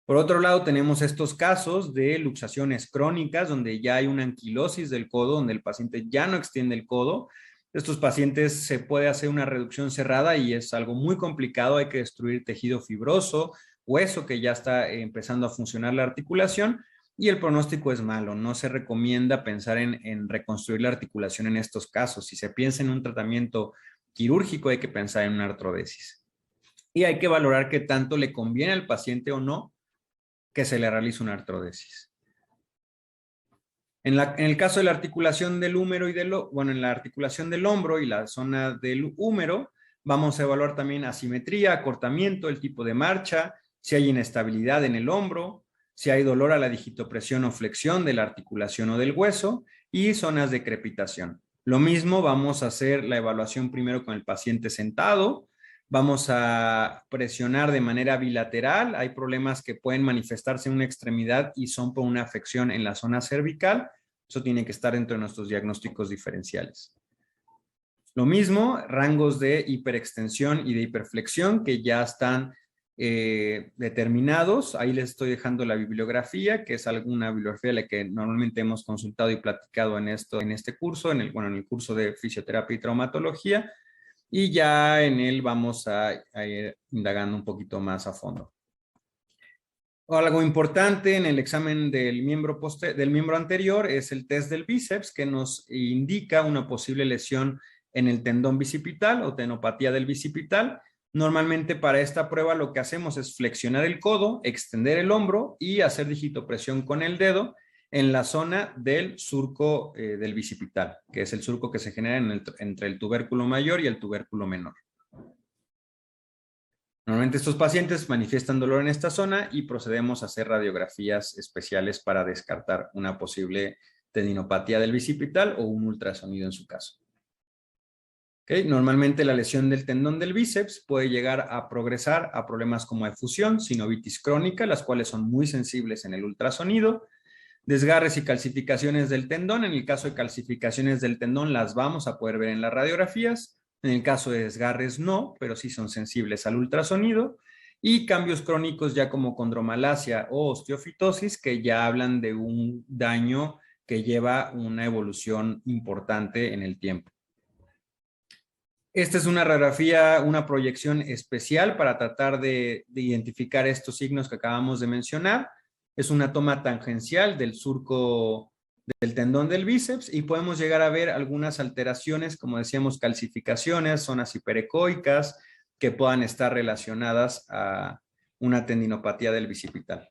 Por otro lado, tenemos estos casos de luxaciones crónicas donde ya hay una anquilosis del codo, donde el paciente ya no extiende el codo. Estos pacientes se puede hacer una reducción cerrada y es algo muy complicado, hay que destruir tejido fibroso, hueso que ya está empezando a funcionar la articulación y el pronóstico es malo. No se recomienda pensar en reconstruir la articulación en estos casos. Si se piensa en un tratamiento quirúrgico hay que pensar en una artrodesis. Y hay que valorar qué tanto le conviene al paciente o no que se le realice una artrodesis. En el caso de la articulación del húmero y en la articulación del hombro y la zona del húmero, vamos a evaluar también asimetría, acortamiento, el tipo de marcha, si hay inestabilidad en el hombro, si hay dolor a la digitopresión o flexión de la articulación o del hueso y zonas de crepitación. Lo mismo, vamos a hacer la evaluación primero con el paciente sentado. Vamos a presionar de manera bilateral. Hay problemas que pueden manifestarse en una extremidad y son por una afección en la zona cervical. Eso tiene que estar dentro de nuestros diagnósticos diferenciales. Lo mismo, rangos de hiperextensión y de hiperflexión que ya están determinados. Ahí les estoy dejando la bibliografía, que es alguna bibliografía la que normalmente hemos consultado y platicado en este curso, en el curso de fisioterapia y traumatología. Y ya en él vamos a ir indagando un poquito más a fondo. Algo importante en el examen del miembro anterior es el test del bíceps, que nos indica una posible lesión en el tendón bicipital o tenopatía del bicipital. Normalmente para esta prueba lo que hacemos es flexionar el codo, extender el hombro y hacer digitopresión con el dedo en la zona del surco del bicipital, que es el surco que se genera entre el tubérculo mayor y el tubérculo menor. Normalmente estos pacientes manifiestan dolor en esta zona y procedemos a hacer radiografías especiales para descartar una posible tendinopatía del bicipital o un ultrasonido en su caso. ¿Okay? Normalmente la lesión del tendón del bíceps puede llegar a progresar a problemas como efusión, sinovitis crónica, las cuales son muy sensibles en el ultrasonido, desgarres y calcificaciones del tendón. En el caso de calcificaciones del tendón las vamos a poder ver en las radiografías. En el caso de desgarres no, pero sí son sensibles al ultrasonido. Y cambios crónicos ya como condromalacia o osteofitosis, que ya hablan de un daño que lleva una evolución importante en el tiempo. Esta es una radiografía, una proyección especial para tratar de identificar estos signos que acabamos de mencionar. Es una toma tangencial del surco del tendón del bíceps y podemos llegar a ver algunas alteraciones, como decíamos, calcificaciones, zonas hiperecoicas que puedan estar relacionadas a una tendinopatía del bicipital.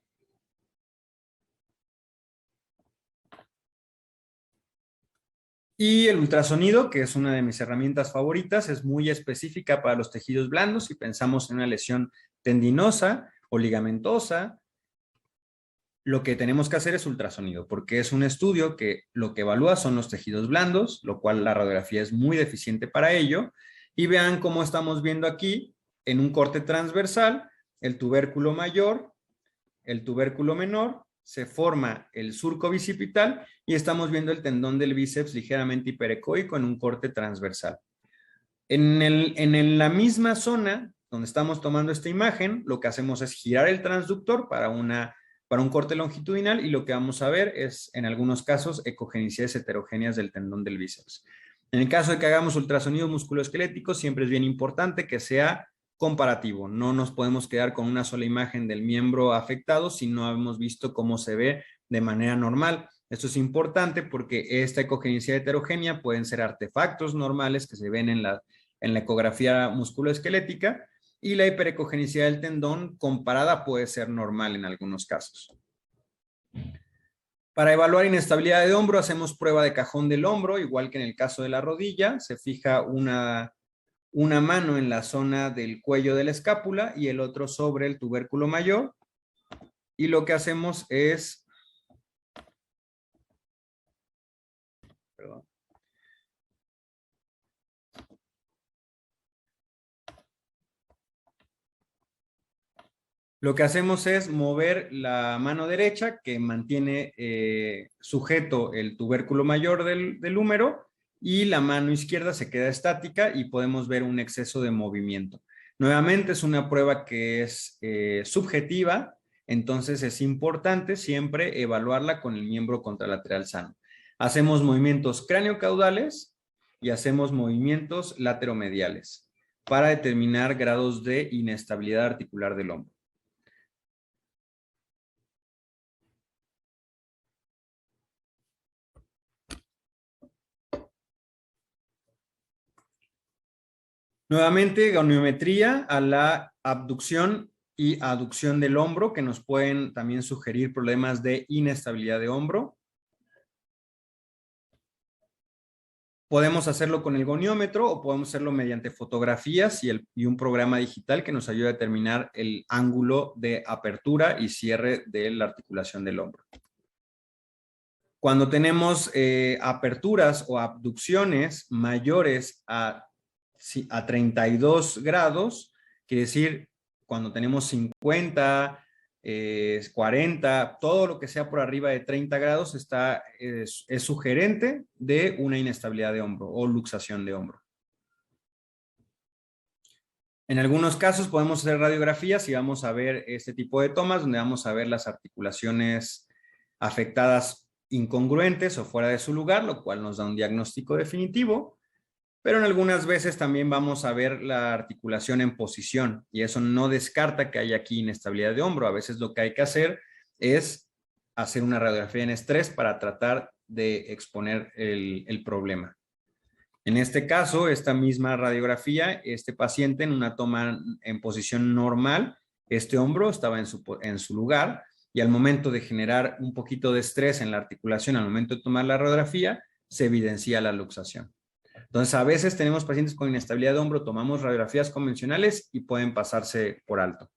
Y el ultrasonido, que es una de mis herramientas favoritas, es muy específica para los tejidos blandos. Si pensamos en una lesión tendinosa o ligamentosa, lo que tenemos que hacer es ultrasonido, porque es un estudio que lo que evalúa son los tejidos blandos, lo cual la radiografía es muy deficiente para ello. Y vean cómo estamos viendo aquí, en un corte transversal, el tubérculo mayor, el tubérculo menor, se forma el surco bicipital y estamos viendo el tendón del bíceps ligeramente hiperecoico en un corte transversal. En la misma zona donde estamos tomando esta imagen, lo que hacemos es girar el transductor para un corte longitudinal y lo que vamos a ver es, en algunos casos, ecogenicidades heterogéneas del tendón del bíceps. En el caso de que hagamos ultrasonido musculoesquelético, siempre es bien importante que sea comparativo. No nos podemos quedar con una sola imagen del miembro afectado si no hemos visto cómo se ve de manera normal. Esto es importante porque esta ecogenicidad heterogénea pueden ser artefactos normales que se ven en la ecografía musculoesquelética, y la hiperecogenicidad del tendón comparada puede ser normal en algunos casos. Para evaluar inestabilidad de hombro hacemos prueba de cajón del hombro, igual que en el caso de la rodilla. Se fija una mano en la zona del cuello de la escápula y el otro sobre el tubérculo mayor. Y lo que hacemos es... Lo que hacemos es mover la mano derecha que mantiene sujeto el tubérculo mayor del húmero y la mano izquierda se queda estática y podemos ver un exceso de movimiento. Nuevamente es una prueba que es subjetiva, entonces es importante siempre evaluarla con el miembro contralateral sano. Hacemos movimientos craneocaudales y hacemos movimientos lateromediales para determinar grados de inestabilidad articular del hombro. Nuevamente, goniometría a la abducción y aducción del hombro, que nos pueden también sugerir problemas de inestabilidad de hombro. Podemos hacerlo con el goniómetro o podemos hacerlo mediante fotografías y un programa digital que nos ayuda a determinar el ángulo de apertura y cierre de la articulación del hombro. Cuando tenemos aperturas o abducciones mayores a 32 grados, quiere decir cuando tenemos 50, 40, todo lo que sea por arriba de 30 grados es sugerente de una inestabilidad de hombro o luxación de hombro. En algunos casos podemos hacer radiografías y vamos a ver este tipo de tomas donde vamos a ver las articulaciones afectadas incongruentes o fuera de su lugar, lo cual nos da un diagnóstico definitivo. pero en algunas veces también vamos a ver la articulación en posición y eso no descarta que haya aquí inestabilidad de hombro. A veces lo que hay que hacer es hacer una radiografía en estrés para tratar de exponer el problema. En este caso, esta misma radiografía, este paciente en una toma en posición normal, este hombro estaba en su lugar y al momento de generar un poquito de estrés en la articulación, al momento de tomar la radiografía, se evidencia la luxación. Entonces, a veces tenemos pacientes con inestabilidad de hombro, tomamos radiografías convencionales y pueden pasarse por alto.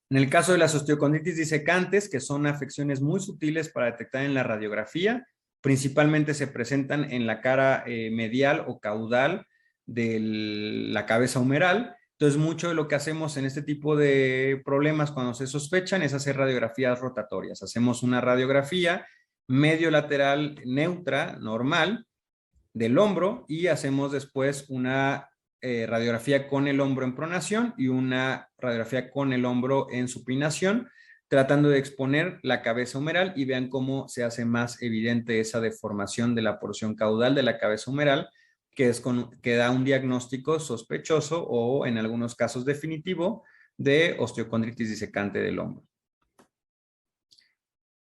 En el caso de las osteocondritis disecantes, que son afecciones muy sutiles para detectar en la radiografía, principalmente se presentan en la cara medial o caudal de la cabeza humeral. Entonces, mucho de lo que hacemos en este tipo de problemas cuando se sospechan es hacer radiografías rotatorias. Hacemos una radiografía medio lateral neutra, normal, del hombro y hacemos después una radiografía con el hombro en pronación y una radiografía con el hombro en supinación, tratando de exponer la cabeza humeral y vean cómo se hace más evidente esa deformación de la porción caudal de la cabeza humeral, que da un diagnóstico sospechoso o en algunos casos definitivo de osteocondritis disecante del hombro.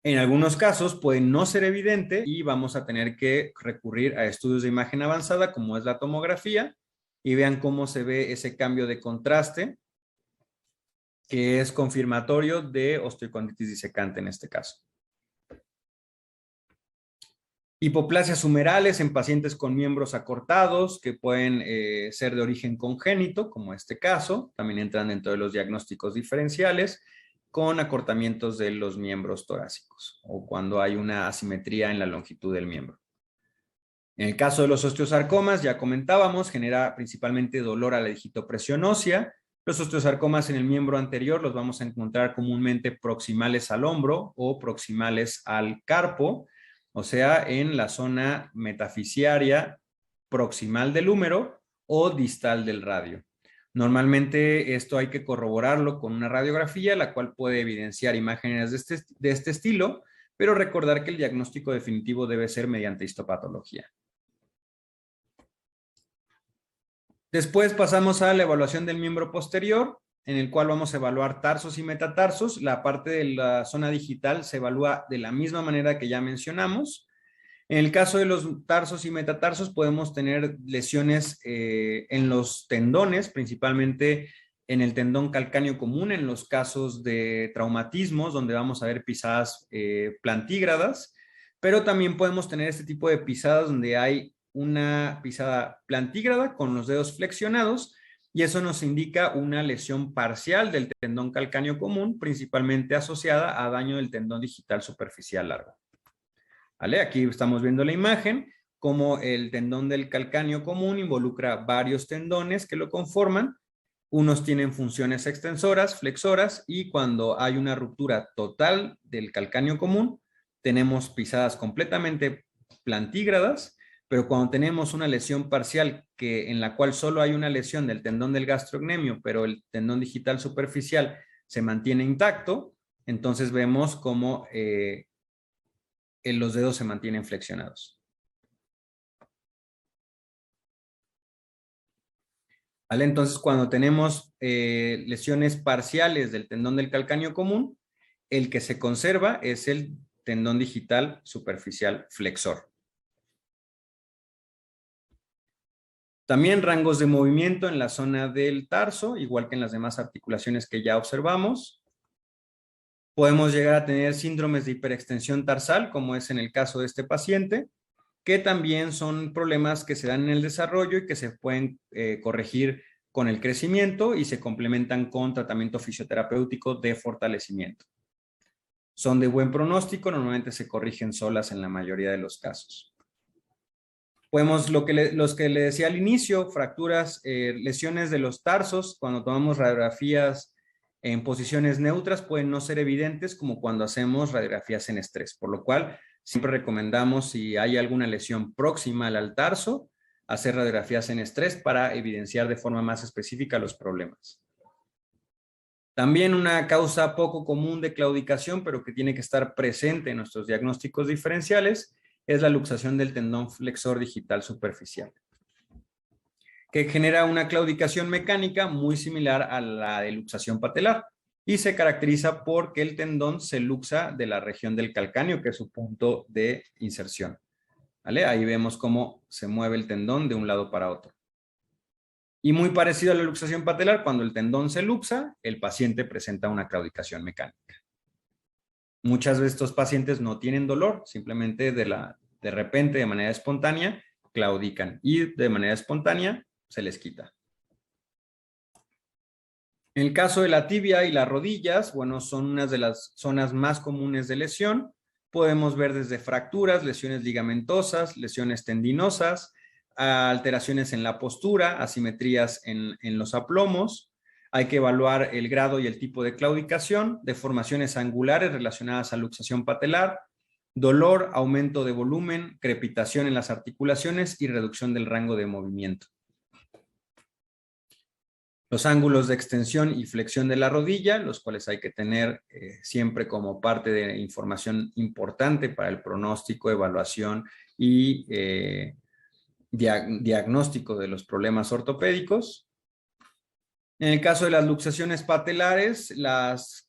En algunos casos puede no ser evidente y vamos a tener que recurrir a estudios de imagen avanzada como es la tomografía y vean cómo se ve ese cambio de contraste que es confirmatorio de osteocondritis disecante en este caso. Hipoplasias humerales en pacientes con miembros acortados que pueden ser de origen congénito, como este caso, también entran dentro de los diagnósticos diferenciales, con acortamientos de los miembros torácicos o cuando hay una asimetría en la longitud del miembro. En el caso de los osteosarcomas, ya comentábamos, genera principalmente dolor a la digitopresión ósea. Los osteosarcomas en el miembro anterior los vamos a encontrar comúnmente proximales al hombro o proximales al carpo, o sea, en la zona metafisiaria proximal del húmero o distal del radio. Normalmente esto hay que corroborarlo con una radiografía, la cual puede evidenciar imágenes de este estilo, pero recordar que el diagnóstico definitivo debe ser mediante histopatología. Después pasamos a la evaluación del miembro posterior, en el cual vamos a evaluar tarsos y metatarsos. La parte de la zona digital se evalúa de la misma manera que ya mencionamos. En el caso de los tarsos y metatarsos podemos tener lesiones en los tendones, principalmente en el tendón calcáneo común, en los casos de traumatismos, donde vamos a ver pisadas plantígradas, pero también podemos tener este tipo de pisadas donde hay una pisada plantígrada con los dedos flexionados y eso nos indica una lesión parcial del tendón calcáneo común, principalmente asociada a daño del tendón digital superficial largo. ¿Vale? Aquí estamos viendo la imagen, como el tendón del calcáneo común involucra varios tendones que lo conforman. Unos tienen funciones extensoras, flexoras, y cuando hay una ruptura total del calcáneo común, tenemos pisadas completamente plantígradas, pero cuando tenemos una lesión parcial en la cual solo hay una lesión del tendón del gastrocnemio, pero el tendón digital superficial se mantiene intacto, entonces vemos cómo los dedos se mantienen flexionados. ¿Vale? Entonces, cuando tenemos lesiones parciales del tendón del calcáneo común, el que se conserva es el tendón digital superficial flexor. También rangos de movimiento en la zona del tarso, igual que en las demás articulaciones que ya observamos. Podemos llegar a tener síndromes de hiperextensión tarsal, como es en el caso de este paciente, que también son problemas que se dan en el desarrollo y que se pueden corregir con el crecimiento y se complementan con tratamiento fisioterapéutico de fortalecimiento. Son de buen pronóstico, normalmente se corrigen solas en la mayoría de los casos. Podemos, los que le decía al inicio, fracturas, lesiones de los tarsos, cuando tomamos radiografías en posiciones neutras pueden no ser evidentes como cuando hacemos radiografías en estrés, por lo cual siempre recomendamos si hay alguna lesión proximal al tarso, hacer radiografías en estrés para evidenciar de forma más específica los problemas. También una causa poco común de claudicación, pero que tiene que estar presente en nuestros diagnósticos diferenciales, es la luxación del tendón flexor digital superficial. que genera una claudicación mecánica muy similar a la de luxación patelar y se caracteriza porque el tendón se luxa de la región del calcáneo, que es su punto de inserción. ¿Vale? Ahí vemos cómo se mueve el tendón de un lado para otro. Y muy parecido a la luxación patelar, cuando el tendón se luxa, el paciente presenta una claudicación mecánica. Muchas veces estos pacientes no tienen dolor, simplemente de repente, de manera espontánea, claudican y de manera espontánea se les quita. En el caso de la tibia y las rodillas, bueno, son unas de las zonas más comunes de lesión. Podemos ver desde fracturas, lesiones ligamentosas, lesiones tendinosas, alteraciones en la postura, asimetrías en los aplomos. Hay que evaluar el grado y el tipo de claudicación, deformaciones angulares relacionadas a luxación patelar, dolor, aumento de volumen, crepitación en las articulaciones y reducción del rango de movimiento. Los ángulos de extensión y flexión de la rodilla, los cuales hay que tener siempre como parte de información importante para el pronóstico, evaluación y diagnóstico de los problemas ortopédicos. En el caso de las luxaciones patelares, las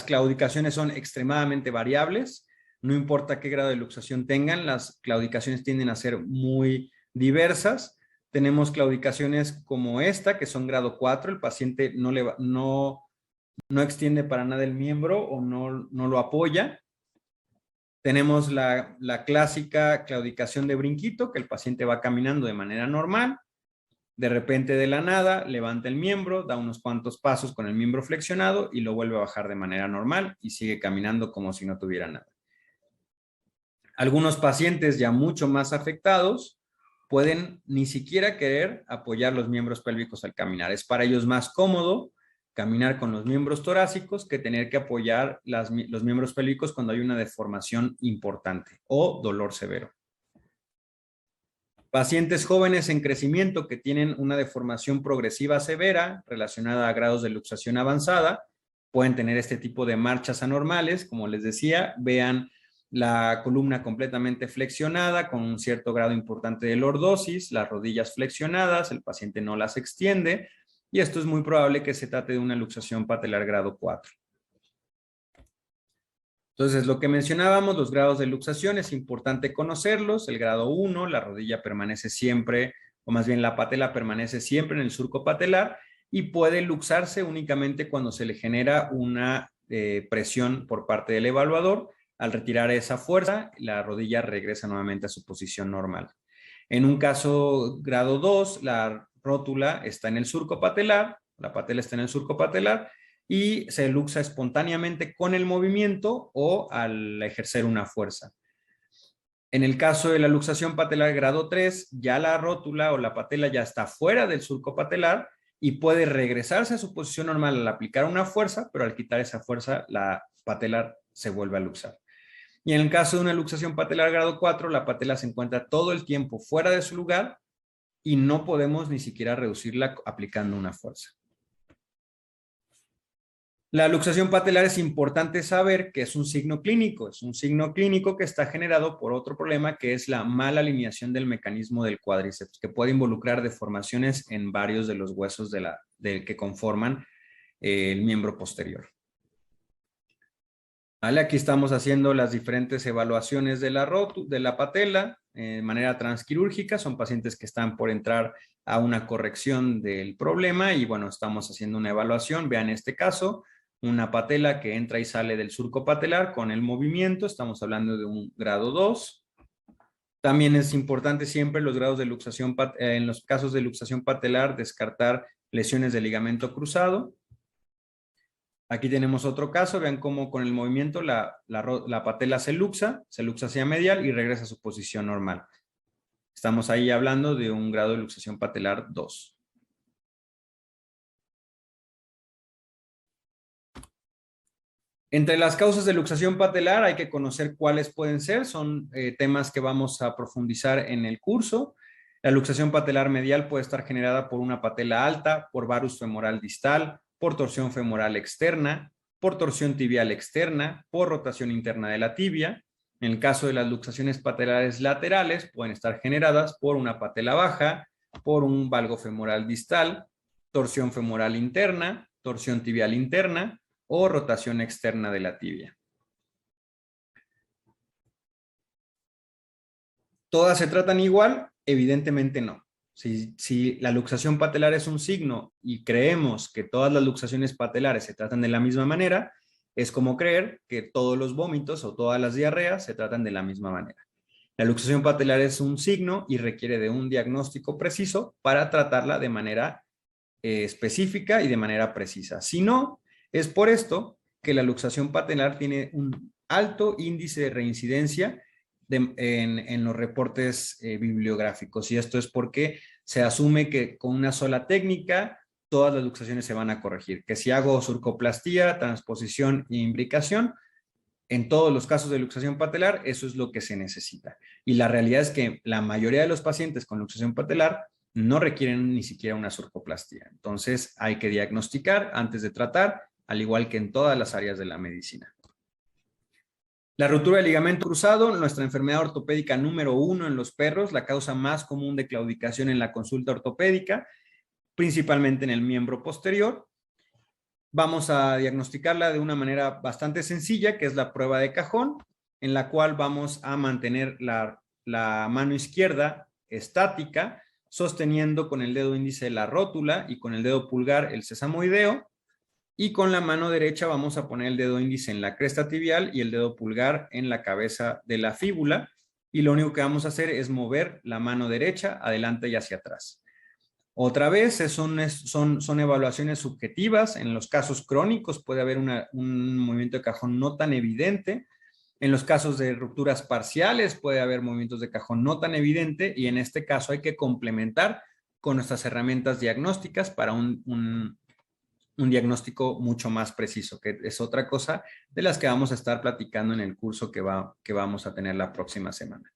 claudicaciones son extremadamente variables. No importa qué grado de luxación tengan, las claudicaciones tienden a ser muy diversas. Tenemos claudicaciones como esta, que son grado 4. El paciente no extiende para nada el miembro o no lo apoya. Tenemos la clásica claudicación de brinquito, que el paciente va caminando de manera normal. De repente, de la nada, levanta el miembro, da unos cuantos pasos con el miembro flexionado y lo vuelve a bajar de manera normal y sigue caminando como si no tuviera nada. Algunos pacientes ya mucho más afectados pueden ni siquiera querer apoyar los miembros pélvicos al caminar. Es para ellos más cómodo caminar con los miembros torácicos que tener que apoyar los miembros pélvicos cuando hay una deformación importante o dolor severo. Pacientes jóvenes en crecimiento que tienen una deformación progresiva severa relacionada a grados de luxación avanzada pueden tener este tipo de marchas anormales. Como les decía, vean la columna completamente flexionada con un cierto grado importante de lordosis, las rodillas flexionadas, el paciente no las extiende y esto es muy probable que se trate de una luxación patelar grado 4. Entonces, lo que mencionábamos, los grados de luxación, es importante conocerlos. El grado 1, la rodilla permanece siempre, o más bien la patela permanece siempre en el surco patelar y puede luxarse únicamente cuando se le genera una presión por parte del evaluador. Al retirar esa fuerza, la rodilla regresa nuevamente a su posición normal. En un caso grado 2, la rótula está en el surco patelar, la patela está en el surco patelar y se luxa espontáneamente con el movimiento o al ejercer una fuerza. En el caso de la luxación patelar grado 3, ya la rótula o la patela ya está fuera del surco patelar y puede regresarse a su posición normal al aplicar una fuerza, pero al quitar esa fuerza, la patela se vuelve a luxar. Y en el caso de una luxación patelar grado 4, la patela se encuentra todo el tiempo fuera de su lugar y no podemos ni siquiera reducirla aplicando una fuerza. La luxación patelar es importante saber que es un signo clínico. Es un signo clínico que está generado por otro problema que es la mala alineación del mecanismo del cuádriceps, que puede involucrar deformaciones en varios de los huesos que conforman el miembro posterior. ¿Vale? Aquí estamos haciendo las diferentes evaluaciones de la patela de manera transquirúrgica. Son pacientes que están por entrar a una corrección del problema y bueno, estamos haciendo una evaluación. Vean este caso, una patela que entra y sale del surco patelar con el movimiento. Estamos hablando de un grado 2. También es importante siempre los grados de luxación, en los casos de luxación patelar, descartar lesiones de ligamento cruzado. Aquí tenemos otro caso, vean cómo con el movimiento la patela se luxa hacia medial y regresa a su posición normal. Estamos ahí hablando de un grado de luxación patelar 2. Entre las causas de luxación patelar hay que conocer cuáles pueden ser, son temas que vamos a profundizar en el curso. La luxación patelar medial puede estar generada por una patela alta, por varus femoral distal, por torsión femoral externa, por torsión tibial externa, por rotación interna de la tibia. En el caso de las luxaciones patelares laterales, pueden estar generadas por una patela baja, por un valgo femoral distal, torsión femoral interna, torsión tibial interna o rotación externa de la tibia. ¿Todas se tratan igual? Evidentemente no. Si la luxación patelar es un signo y creemos que todas las luxaciones patelares se tratan de la misma manera, es como creer que todos los vómitos o todas las diarreas se tratan de la misma manera. La luxación patelar es un signo y requiere de un diagnóstico preciso para tratarla de manera específica y de manera precisa. Si no, es por esto que la luxación patelar tiene un alto índice de reincidencia en los reportes bibliográficos, y esto es porque se asume que con una sola técnica todas las luxaciones se van a corregir, que si hago surcoplastía, transposición e imbricación, en todos los casos de luxación patelar, eso es lo que se necesita. Y la realidad es que la mayoría de los pacientes con luxación patelar no requieren ni siquiera una surcoplastía. Entonces hay que diagnosticar antes de tratar, al igual que en todas las áreas de la medicina. La ruptura del ligamento cruzado, nuestra enfermedad ortopédica número 1 en los perros, la causa más común de claudicación en la consulta ortopédica, principalmente en el miembro posterior. Vamos a diagnosticarla de una manera bastante sencilla, que es la prueba de cajón, en la cual vamos a mantener la mano izquierda estática, sosteniendo con el dedo índice la rótula y con el dedo pulgar el sesamoideo, y con la mano derecha vamos a poner el dedo índice en la cresta tibial y el dedo pulgar en la cabeza de la fíbula, y lo único que vamos a hacer es mover la mano derecha adelante y hacia atrás. Otra vez, son evaluaciones subjetivas. En los casos crónicos puede haber un movimiento de cajón no tan evidente. En los casos de rupturas parciales puede haber movimientos de cajón no tan evidente, y en este caso hay que complementar con nuestras herramientas diagnósticas para un diagnóstico mucho más preciso, que es otra cosa de las que vamos a estar platicando en el curso que vamos a tener la próxima semana.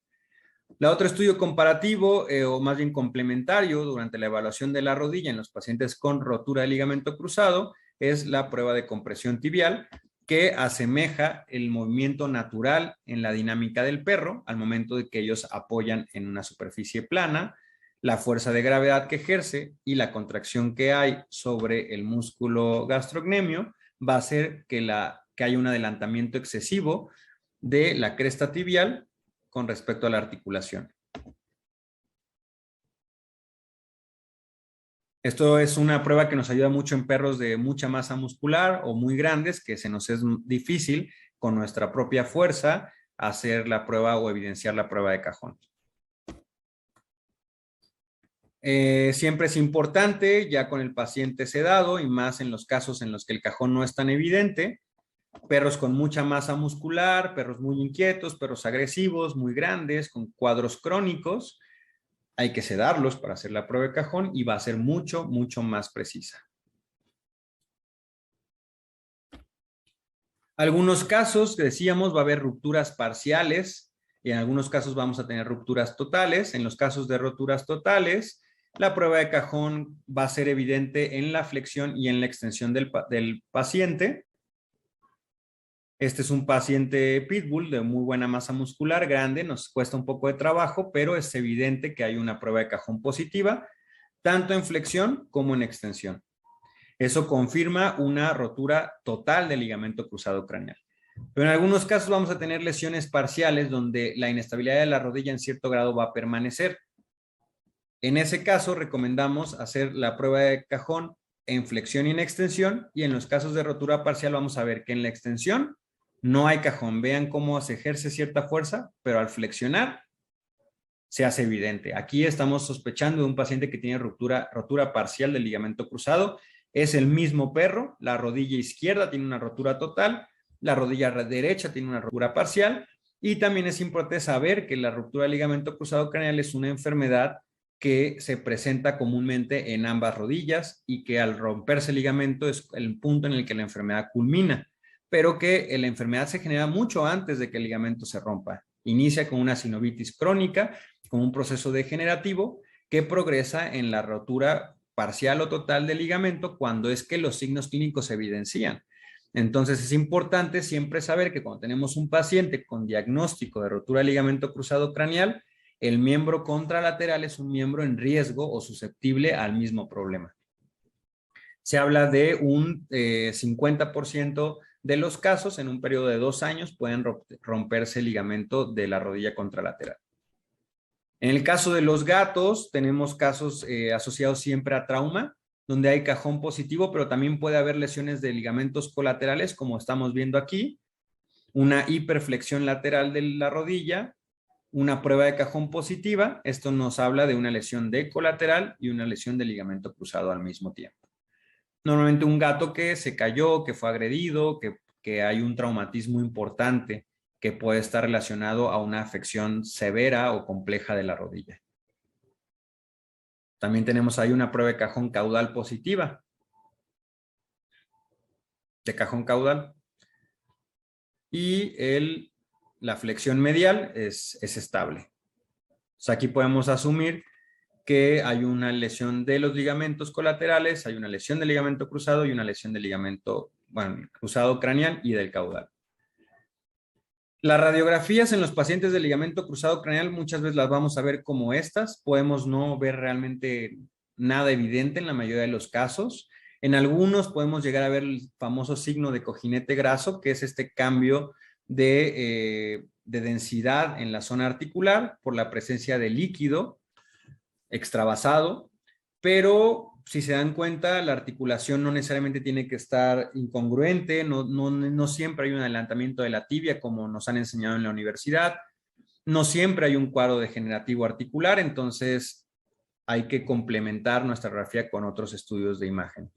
La otro estudio comparativo, o más bien complementario, durante la evaluación de la rodilla en los pacientes con rotura de ligamento cruzado, es la prueba de compresión tibial, que asemeja el movimiento natural en la dinámica del perro al momento de que ellos apoyan en una superficie plana, la fuerza de gravedad que ejerce y la contracción que hay sobre el músculo gastrocnemio va a hacer que haya un adelantamiento excesivo de la cresta tibial con respecto a la articulación. Esto es una prueba que nos ayuda mucho en perros de mucha masa muscular o muy grandes, que se nos es difícil con nuestra propia fuerza hacer la prueba o evidenciar la prueba de cajón. Siempre es importante, ya con el paciente sedado y más en los casos en los que el cajón no es tan evidente, perros con mucha masa muscular, perros muy inquietos, perros agresivos, muy grandes, con cuadros crónicos, hay que sedarlos para hacer la prueba de cajón y va a ser mucho, mucho más precisa. Algunos casos, decíamos, va a haber rupturas parciales y en algunos casos vamos a tener rupturas totales. En los casos de rupturas totales, la prueba de cajón va a ser evidente en la flexión y en la extensión del paciente. Este es un paciente pitbull de muy buena masa muscular, grande, nos cuesta un poco de trabajo, pero es evidente que hay una prueba de cajón positiva, tanto en flexión como en extensión. Eso confirma una rotura total del ligamento cruzado craneal. Pero en algunos casos vamos a tener lesiones parciales donde la inestabilidad de la rodilla en cierto grado va a permanecer. En ese caso recomendamos hacer la prueba de cajón en flexión y en extensión, y en los casos de rotura parcial vamos a ver que en la extensión no hay cajón. Vean cómo se ejerce cierta fuerza, pero al flexionar se hace evidente. Aquí estamos sospechando de un paciente que tiene rotura parcial del ligamento cruzado. Es el mismo perro, la rodilla izquierda tiene una rotura total, la rodilla derecha tiene una rotura parcial, y también es importante saber que la ruptura del ligamento cruzado craneal es una enfermedad que se presenta comúnmente en ambas rodillas y que al romperse el ligamento es el punto en el que la enfermedad culmina, pero que la enfermedad se genera mucho antes de que el ligamento se rompa. Inicia con una sinovitis crónica, con un proceso degenerativo que progresa en la rotura parcial o total del ligamento cuando es que los signos clínicos se evidencian. Entonces es importante siempre saber que cuando tenemos un paciente con diagnóstico de rotura de ligamento cruzado craneal, el miembro contralateral es un miembro en riesgo o susceptible al mismo problema. Se habla de un 50% de los casos en un periodo de 2 años pueden romperse el ligamento de la rodilla contralateral. En el caso de los gatos, tenemos casos asociados siempre a trauma, donde hay cajón positivo, pero también puede haber lesiones de ligamentos colaterales, como estamos viendo aquí, una hiperflexión lateral de la rodilla, una prueba de cajón positiva. Esto nos habla de una lesión de colateral y una lesión de ligamento cruzado al mismo tiempo. Normalmente un gato que se cayó, que fue agredido, que hay un traumatismo importante que puede estar relacionado a una afección severa o compleja de la rodilla. También tenemos ahí una prueba de cajón caudal positiva. De cajón caudal. Y la flexión medial es estable. Entonces aquí podemos asumir que hay una lesión de los ligamentos colaterales, hay una lesión del ligamento cruzado y una lesión del ligamento, cruzado craneal y del caudal. Las radiografías en los pacientes del ligamento cruzado craneal muchas veces las vamos a ver como estas. Podemos no ver realmente nada evidente en la mayoría de los casos. En algunos podemos llegar a ver el famoso signo de cojinete graso, que es este cambio de densidad en la zona articular por la presencia de líquido extravasado, pero si se dan cuenta, la articulación no necesariamente tiene que estar incongruente, no siempre hay un adelantamiento de la tibia como nos han enseñado en la universidad, no siempre hay un cuadro degenerativo articular, entonces hay que complementar nuestra radiografía con otros estudios de imagen.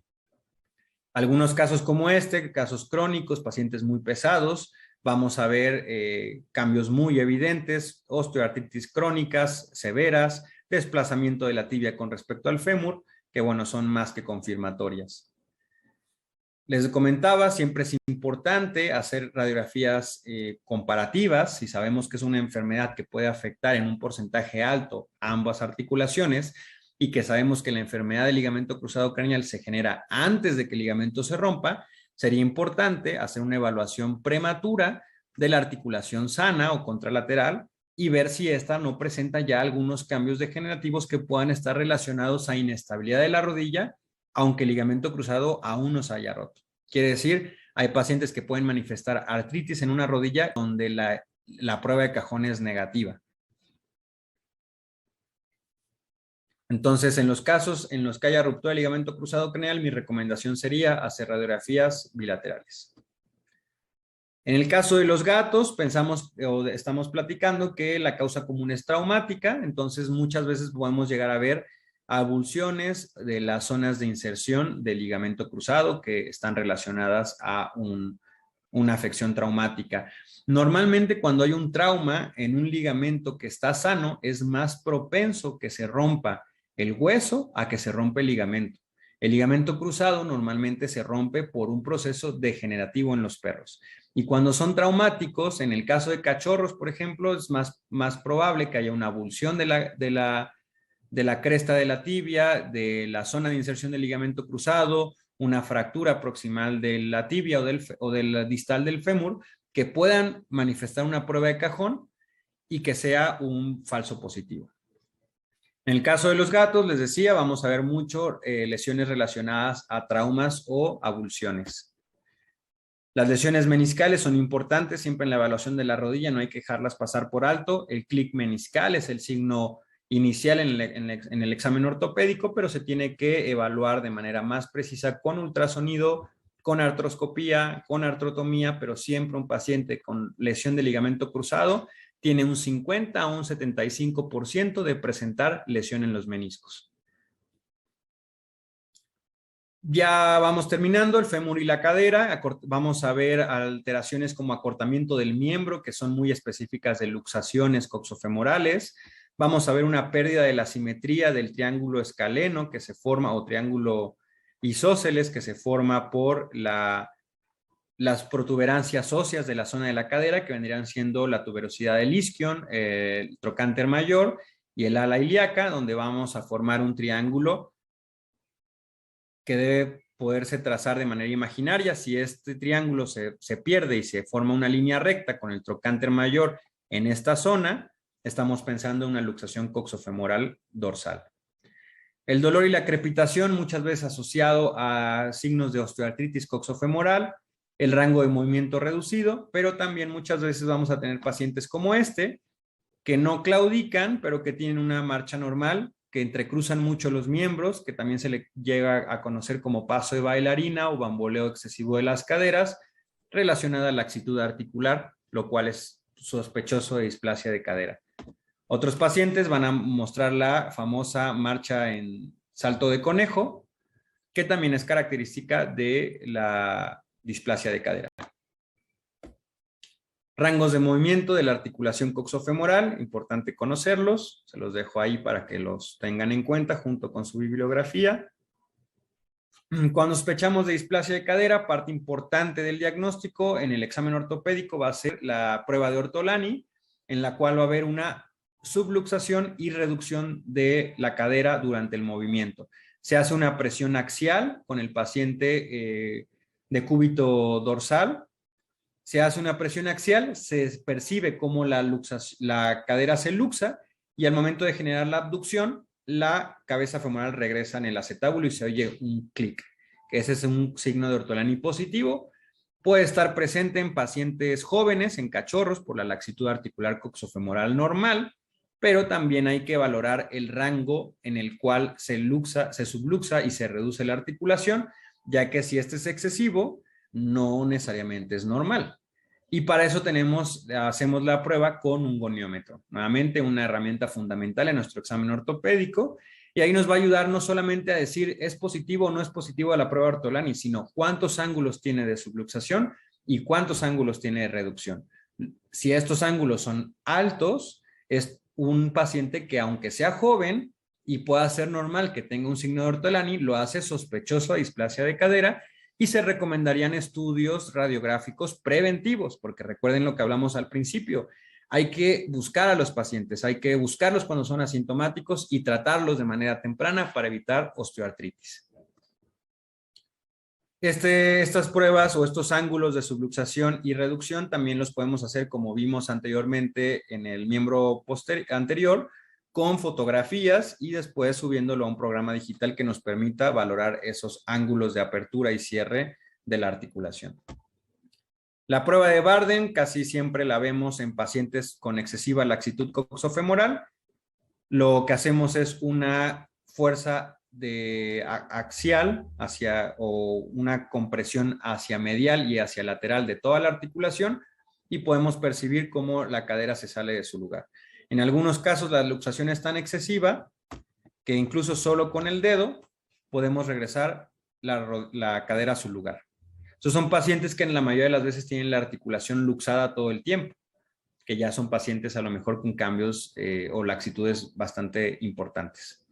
Algunos casos como este, casos crónicos, pacientes muy pesados, vamos a ver cambios muy evidentes, osteoartritis crónicas severas, desplazamiento de la tibia con respecto al fémur, que bueno, son más que confirmatorias. Les comentaba, siempre es importante hacer radiografías comparativas. Si sabemos que es una enfermedad que puede afectar en un porcentaje alto a ambas articulaciones y que sabemos que la enfermedad del ligamento cruzado craneal se genera antes de que el ligamento se rompa, sería importante hacer una evaluación prematura de la articulación sana o contralateral y ver si esta no presenta ya algunos cambios degenerativos que puedan estar relacionados a inestabilidad de la rodilla, aunque el ligamento cruzado aún no se haya roto. Quiere decir, hay pacientes que pueden manifestar artritis en una rodilla donde la prueba de cajón es negativa. Entonces, en los casos en los que haya ruptura del ligamento cruzado craneal, mi recomendación sería hacer radiografías bilaterales. En el caso de los gatos, pensamos o estamos platicando que la causa común es traumática, entonces muchas veces podemos llegar a ver avulsiones de las zonas de inserción del ligamento cruzado que están relacionadas a una afección traumática. Normalmente cuando hay un trauma en un ligamento que está sano, es más propenso que se rompa el hueso a que se rompa el ligamento. El ligamento cruzado normalmente se rompe por un proceso degenerativo en los perros. Y cuando son traumáticos, en el caso de cachorros, por ejemplo, es más probable que haya una avulsión de la cresta de la tibia, de la zona de inserción del ligamento cruzado, una fractura proximal de la tibia o del distal del fémur, que puedan manifestar una prueba de cajón y que sea un falso positivo. En el caso de los gatos, les decía, vamos a ver mucho lesiones relacionadas a traumas o avulsiones. Las lesiones meniscales son importantes siempre en la evaluación de la rodilla, no hay que dejarlas pasar por alto. El clic meniscal es el signo inicial en el examen ortopédico, pero se tiene que evaluar de manera más precisa con ultrasonido, con artroscopía, con artrotomía, pero siempre un paciente con lesión de ligamento cruzado tiene un 50 a un 75% de presentar lesión en los meniscos. Ya vamos terminando, el fémur y la cadera. Vamos a ver alteraciones como acortamiento del miembro, que son muy específicas de luxaciones coxofemorales. Vamos a ver una pérdida de la simetría del triángulo escaleno que se forma, o triángulo isósceles, que se forma por las protuberancias óseas de la zona de la cadera, que vendrían siendo la tuberosidad del isquion, el trocánter mayor y el ala ilíaca, donde vamos a formar un triángulo que debe poderse trazar de manera imaginaria. Si este triángulo se pierde y se forma una línea recta con el trocánter mayor en esta zona, estamos pensando en una luxación coxofemoral dorsal. El dolor y la crepitación muchas veces asociado a signos de osteoartritis coxofemoral, el rango de movimiento reducido, pero también muchas veces vamos a tener pacientes como este, que no claudican, pero que tienen una marcha normal, que entrecruzan mucho los miembros, que también se le llega a conocer como paso de bailarina o bamboleo excesivo de las caderas, relacionada a laxitud articular, lo cual es sospechoso de displasia de cadera. Otros pacientes van a mostrar la famosa marcha en salto de conejo, que también es característica de la displasia de cadera. Rangos de movimiento de la articulación coxofemoral, importante conocerlos, se los dejo ahí para que los tengan en cuenta junto con su bibliografía. Cuando sospechamos de displasia de cadera, parte importante del diagnóstico en el examen ortopédico va a ser la prueba de Ortolani, en la cual va a haber una subluxación y reducción de la cadera durante el movimiento. Se hace una presión axial con el paciente de cúbito dorsal. Se hace una presión axial, se percibe cómo la cadera se luxa y al momento de generar la abducción, la cabeza femoral regresa en el acetábulo y se oye un clic. Ese es un signo de Ortolani positivo. Puede estar presente en pacientes jóvenes, en cachorros, por la laxitud articular coxofemoral normal, pero también hay que valorar el rango en el cual se subluxa y se reduce la articulación, ya que si este es excesivo, no necesariamente es normal. Y para eso hacemos la prueba con un goniómetro. Nuevamente, una herramienta fundamental en nuestro examen ortopédico. Y ahí nos va a ayudar no solamente a decir es positivo o no es positivo a la prueba Ortolani, sino cuántos ángulos tiene de subluxación y cuántos ángulos tiene de reducción. Si estos ángulos son altos, es un paciente que aunque sea joven y pueda ser normal que tenga un signo de Ortolani, lo hace sospechoso a displasia de cadera y se recomendarían estudios radiográficos preventivos, porque recuerden lo que hablamos al principio, hay que buscar a los pacientes, hay que buscarlos cuando son asintomáticos y tratarlos de manera temprana para evitar osteoartritis. Estas pruebas o estos ángulos de subluxación y reducción también los podemos hacer como vimos anteriormente en el miembro anterior, con fotografías y después subiéndolo a un programa digital que nos permita valorar esos ángulos de apertura y cierre de la articulación. La prueba de Barden casi siempre la vemos en pacientes con excesiva laxitud coxofemoral. Lo que hacemos es una fuerza axial o una compresión hacia medial y hacia lateral de toda la articulación y podemos percibir cómo la cadera se sale de su lugar. En algunos casos la luxación es tan excesiva que incluso solo con el dedo podemos regresar la cadera a su lugar. Estos son pacientes que en la mayoría de las veces tienen la articulación luxada todo el tiempo, que ya son pacientes a lo mejor con cambios o laxitudes bastante importantes.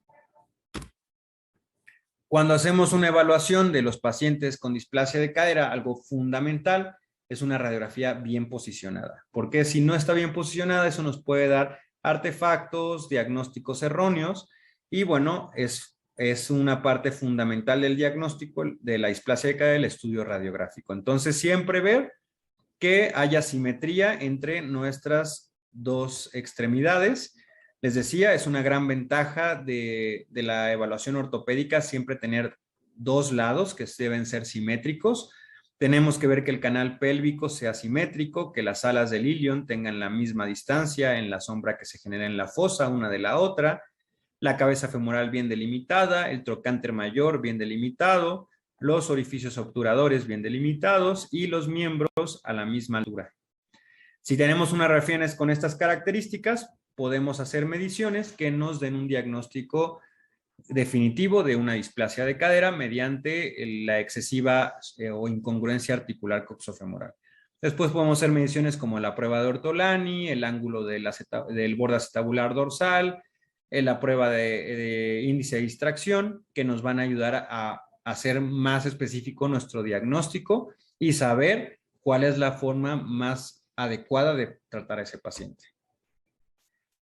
Cuando hacemos una evaluación de los pacientes con displasia de cadera, algo fundamental es una radiografía bien posicionada. Porque si no está bien posicionada, eso nos puede dar artefactos, diagnósticos erróneos y bueno, es una parte fundamental del diagnóstico de la displasia de cadera, el estudio radiográfico. Entonces, siempre ver que haya simetría entre nuestras dos extremidades. Les decía, es una gran ventaja de la evaluación ortopédica siempre tener dos lados que deben ser simétricos. Tenemos que ver que el canal pélvico sea simétrico, que las alas del ilion tengan la misma distancia en la sombra que se genera en la fosa una de la otra, la cabeza femoral bien delimitada, el trocánter mayor bien delimitado, los orificios obturadores bien delimitados y los miembros a la misma altura. Si tenemos unas radiografías con estas características, podemos hacer mediciones que nos den un diagnóstico definitivo de una displasia de cadera mediante la excesiva o incongruencia articular coxofemoral. Después podemos hacer mediciones como la prueba de Ortolani, el ángulo del borde acetabular dorsal, la prueba de índice de distracción, que nos van a ayudar a hacer más específico nuestro diagnóstico y saber cuál es la forma más adecuada de tratar a ese paciente.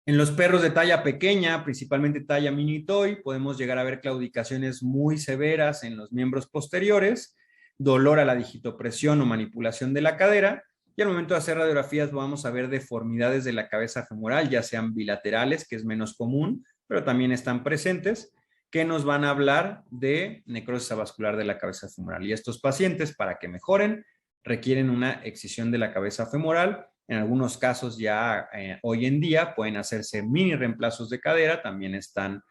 En los perros de talla pequeña, principalmente talla mini toy, podemos llegar a ver claudicaciones muy severas en los miembros posteriores, dolor a la digitopresión o manipulación de la cadera, y al momento de hacer radiografías vamos a ver deformidades de la cabeza femoral, ya sean bilaterales, que es menos común, pero también están presentes, que nos van a hablar de necrosis avascular de la cabeza femoral. Y estos pacientes, para que mejoren, requieren una excisión de la cabeza femoral. En algunos casos ya hoy en día pueden hacerse mini reemplazos de cadera, también están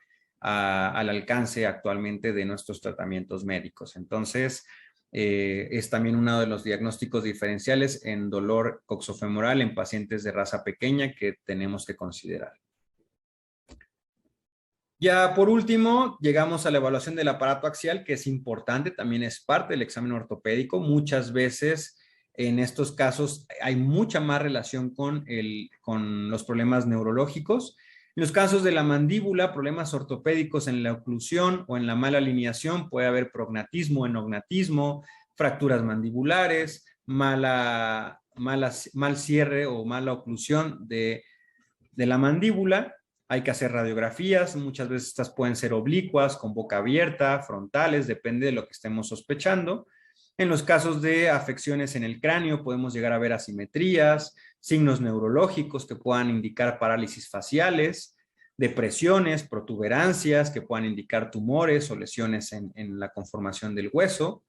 al alcance actualmente de nuestros tratamientos médicos. Entonces, es también uno de los diagnósticos diferenciales en dolor coxofemoral en pacientes de raza pequeña que tenemos que considerar. Ya por último, llegamos a la evaluación del aparato axial, que es importante, también es parte del examen ortopédico. Muchas veces en estos casos hay mucha más relación con los problemas neurológicos. En los casos de la mandíbula, problemas ortopédicos en la oclusión o en la mala alineación, puede haber prognatismo, enognatismo, fracturas mandibulares, mal cierre o mala oclusión de la mandíbula. Hay que hacer radiografías, muchas veces estas pueden ser oblicuas, con boca abierta, frontales, depende de lo que estemos sospechando. En los casos de afecciones en el cráneo podemos llegar a ver asimetrías, signos neurológicos que puedan indicar parálisis faciales, depresiones, protuberancias que puedan indicar tumores o lesiones en la conformación del hueso.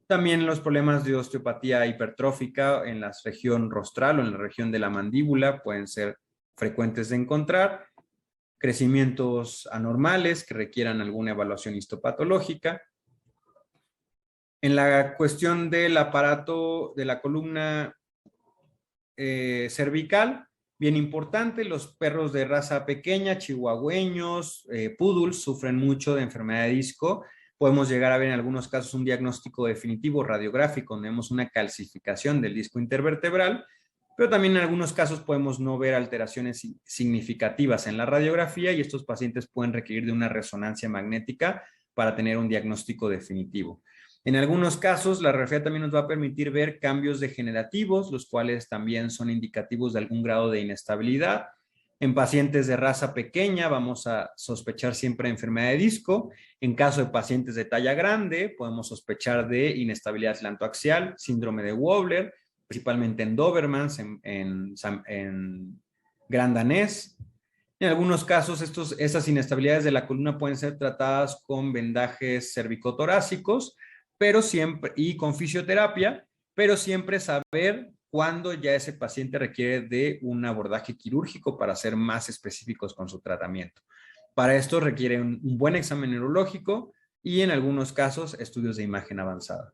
También los problemas de osteopatía hipertrófica en la región rostral o en la región de la mandíbula pueden ser frecuentes de encontrar. Crecimientos anormales que requieran alguna evaluación histopatológica. En la cuestión del aparato de la columna cervical, bien importante, los perros de raza pequeña, chihuahueños, poodles, sufren mucho de enfermedad de disco. Podemos llegar a ver en algunos casos un diagnóstico definitivo radiográfico, donde vemos una calcificación del disco intervertebral, pero también en algunos casos podemos no ver alteraciones significativas en la radiografía y estos pacientes pueden requerir de una resonancia magnética para tener un diagnóstico definitivo. En algunos casos, la radiografía también nos va a permitir ver cambios degenerativos, los cuales también son indicativos de algún grado de inestabilidad. En pacientes de raza pequeña vamos a sospechar siempre de enfermedad de disco. En caso de pacientes de talla grande, podemos sospechar de inestabilidad atlantoaxial, síndrome de Wobler, principalmente en Dobermans, en gran danés. En algunos casos, estas inestabilidades de la columna pueden ser tratadas con vendajes cervicotorácicos, pero siempre, y con fisioterapia, pero siempre saber cuándo ya ese paciente requiere de un abordaje quirúrgico para ser más específicos con su tratamiento. Para esto requiere un buen examen neurológico y en algunos casos estudios de imagen avanzada.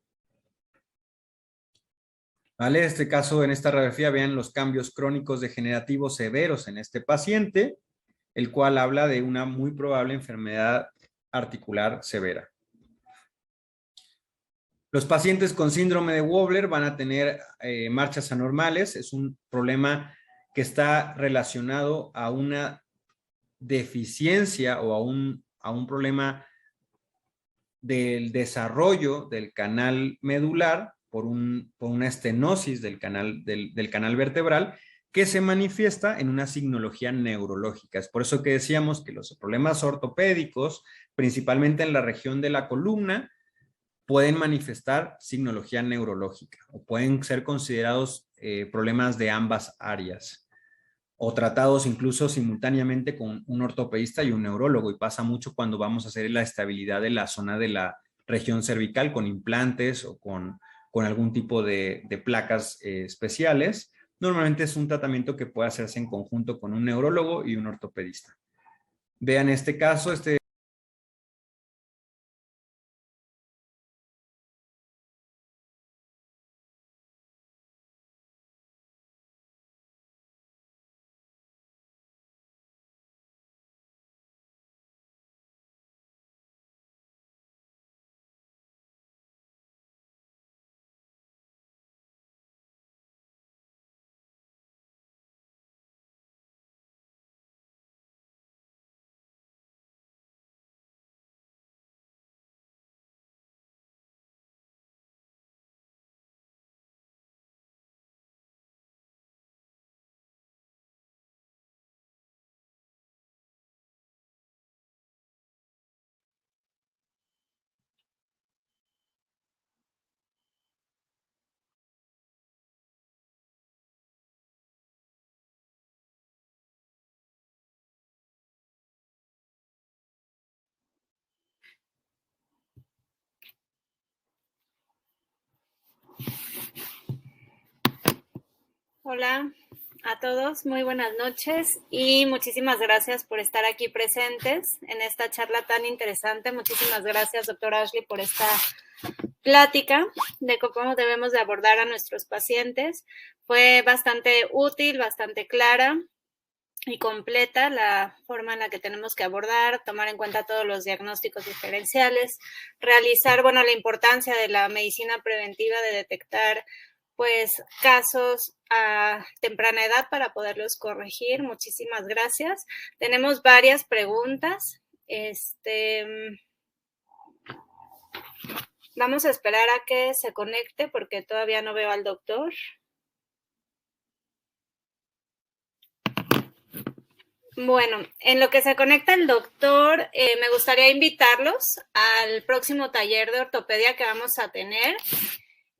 ¿Vale? En este caso, en esta radiografía, vean los cambios crónicos degenerativos severos en este paciente, el cual habla de una muy probable enfermedad articular severa. Los pacientes con síndrome de Wobler van a tener marchas anormales. Es un problema que está relacionado a una deficiencia o a un problema del desarrollo del canal medular por una estenosis del canal vertebral que se manifiesta en una signología neurológica. Es por eso que decíamos que los problemas ortopédicos, principalmente en la región de la columna, pueden manifestar signología neurológica o pueden ser considerados problemas de ambas áreas o tratados incluso simultáneamente con un ortopedista y un neurólogo, y pasa mucho cuando vamos a hacer la estabilidad de la zona de la región cervical con implantes o con algún tipo de placas especiales. Normalmente es un tratamiento que puede hacerse en conjunto con un neurólogo y un ortopedista. Vean este caso, Hola a todos, muy buenas noches y muchísimas gracias por estar aquí presentes en esta charla tan interesante. Muchísimas gracias, doctora Ashley, por esta plática de cómo debemos de abordar a nuestros pacientes. Fue bastante útil, bastante clara y completa la forma en la que tenemos que abordar, tomar en cuenta todos los diagnósticos diferenciales, realizar, bueno, la importancia de la medicina preventiva, de detectar pues casos a temprana edad para poderlos corregir. Muchísimas gracias. Tenemos varias preguntas. Vamos a esperar a que se conecte porque todavía no veo al doctor. Bueno, en lo que se conecta el doctor, me gustaría invitarlos al próximo taller de ortopedia que vamos a tener.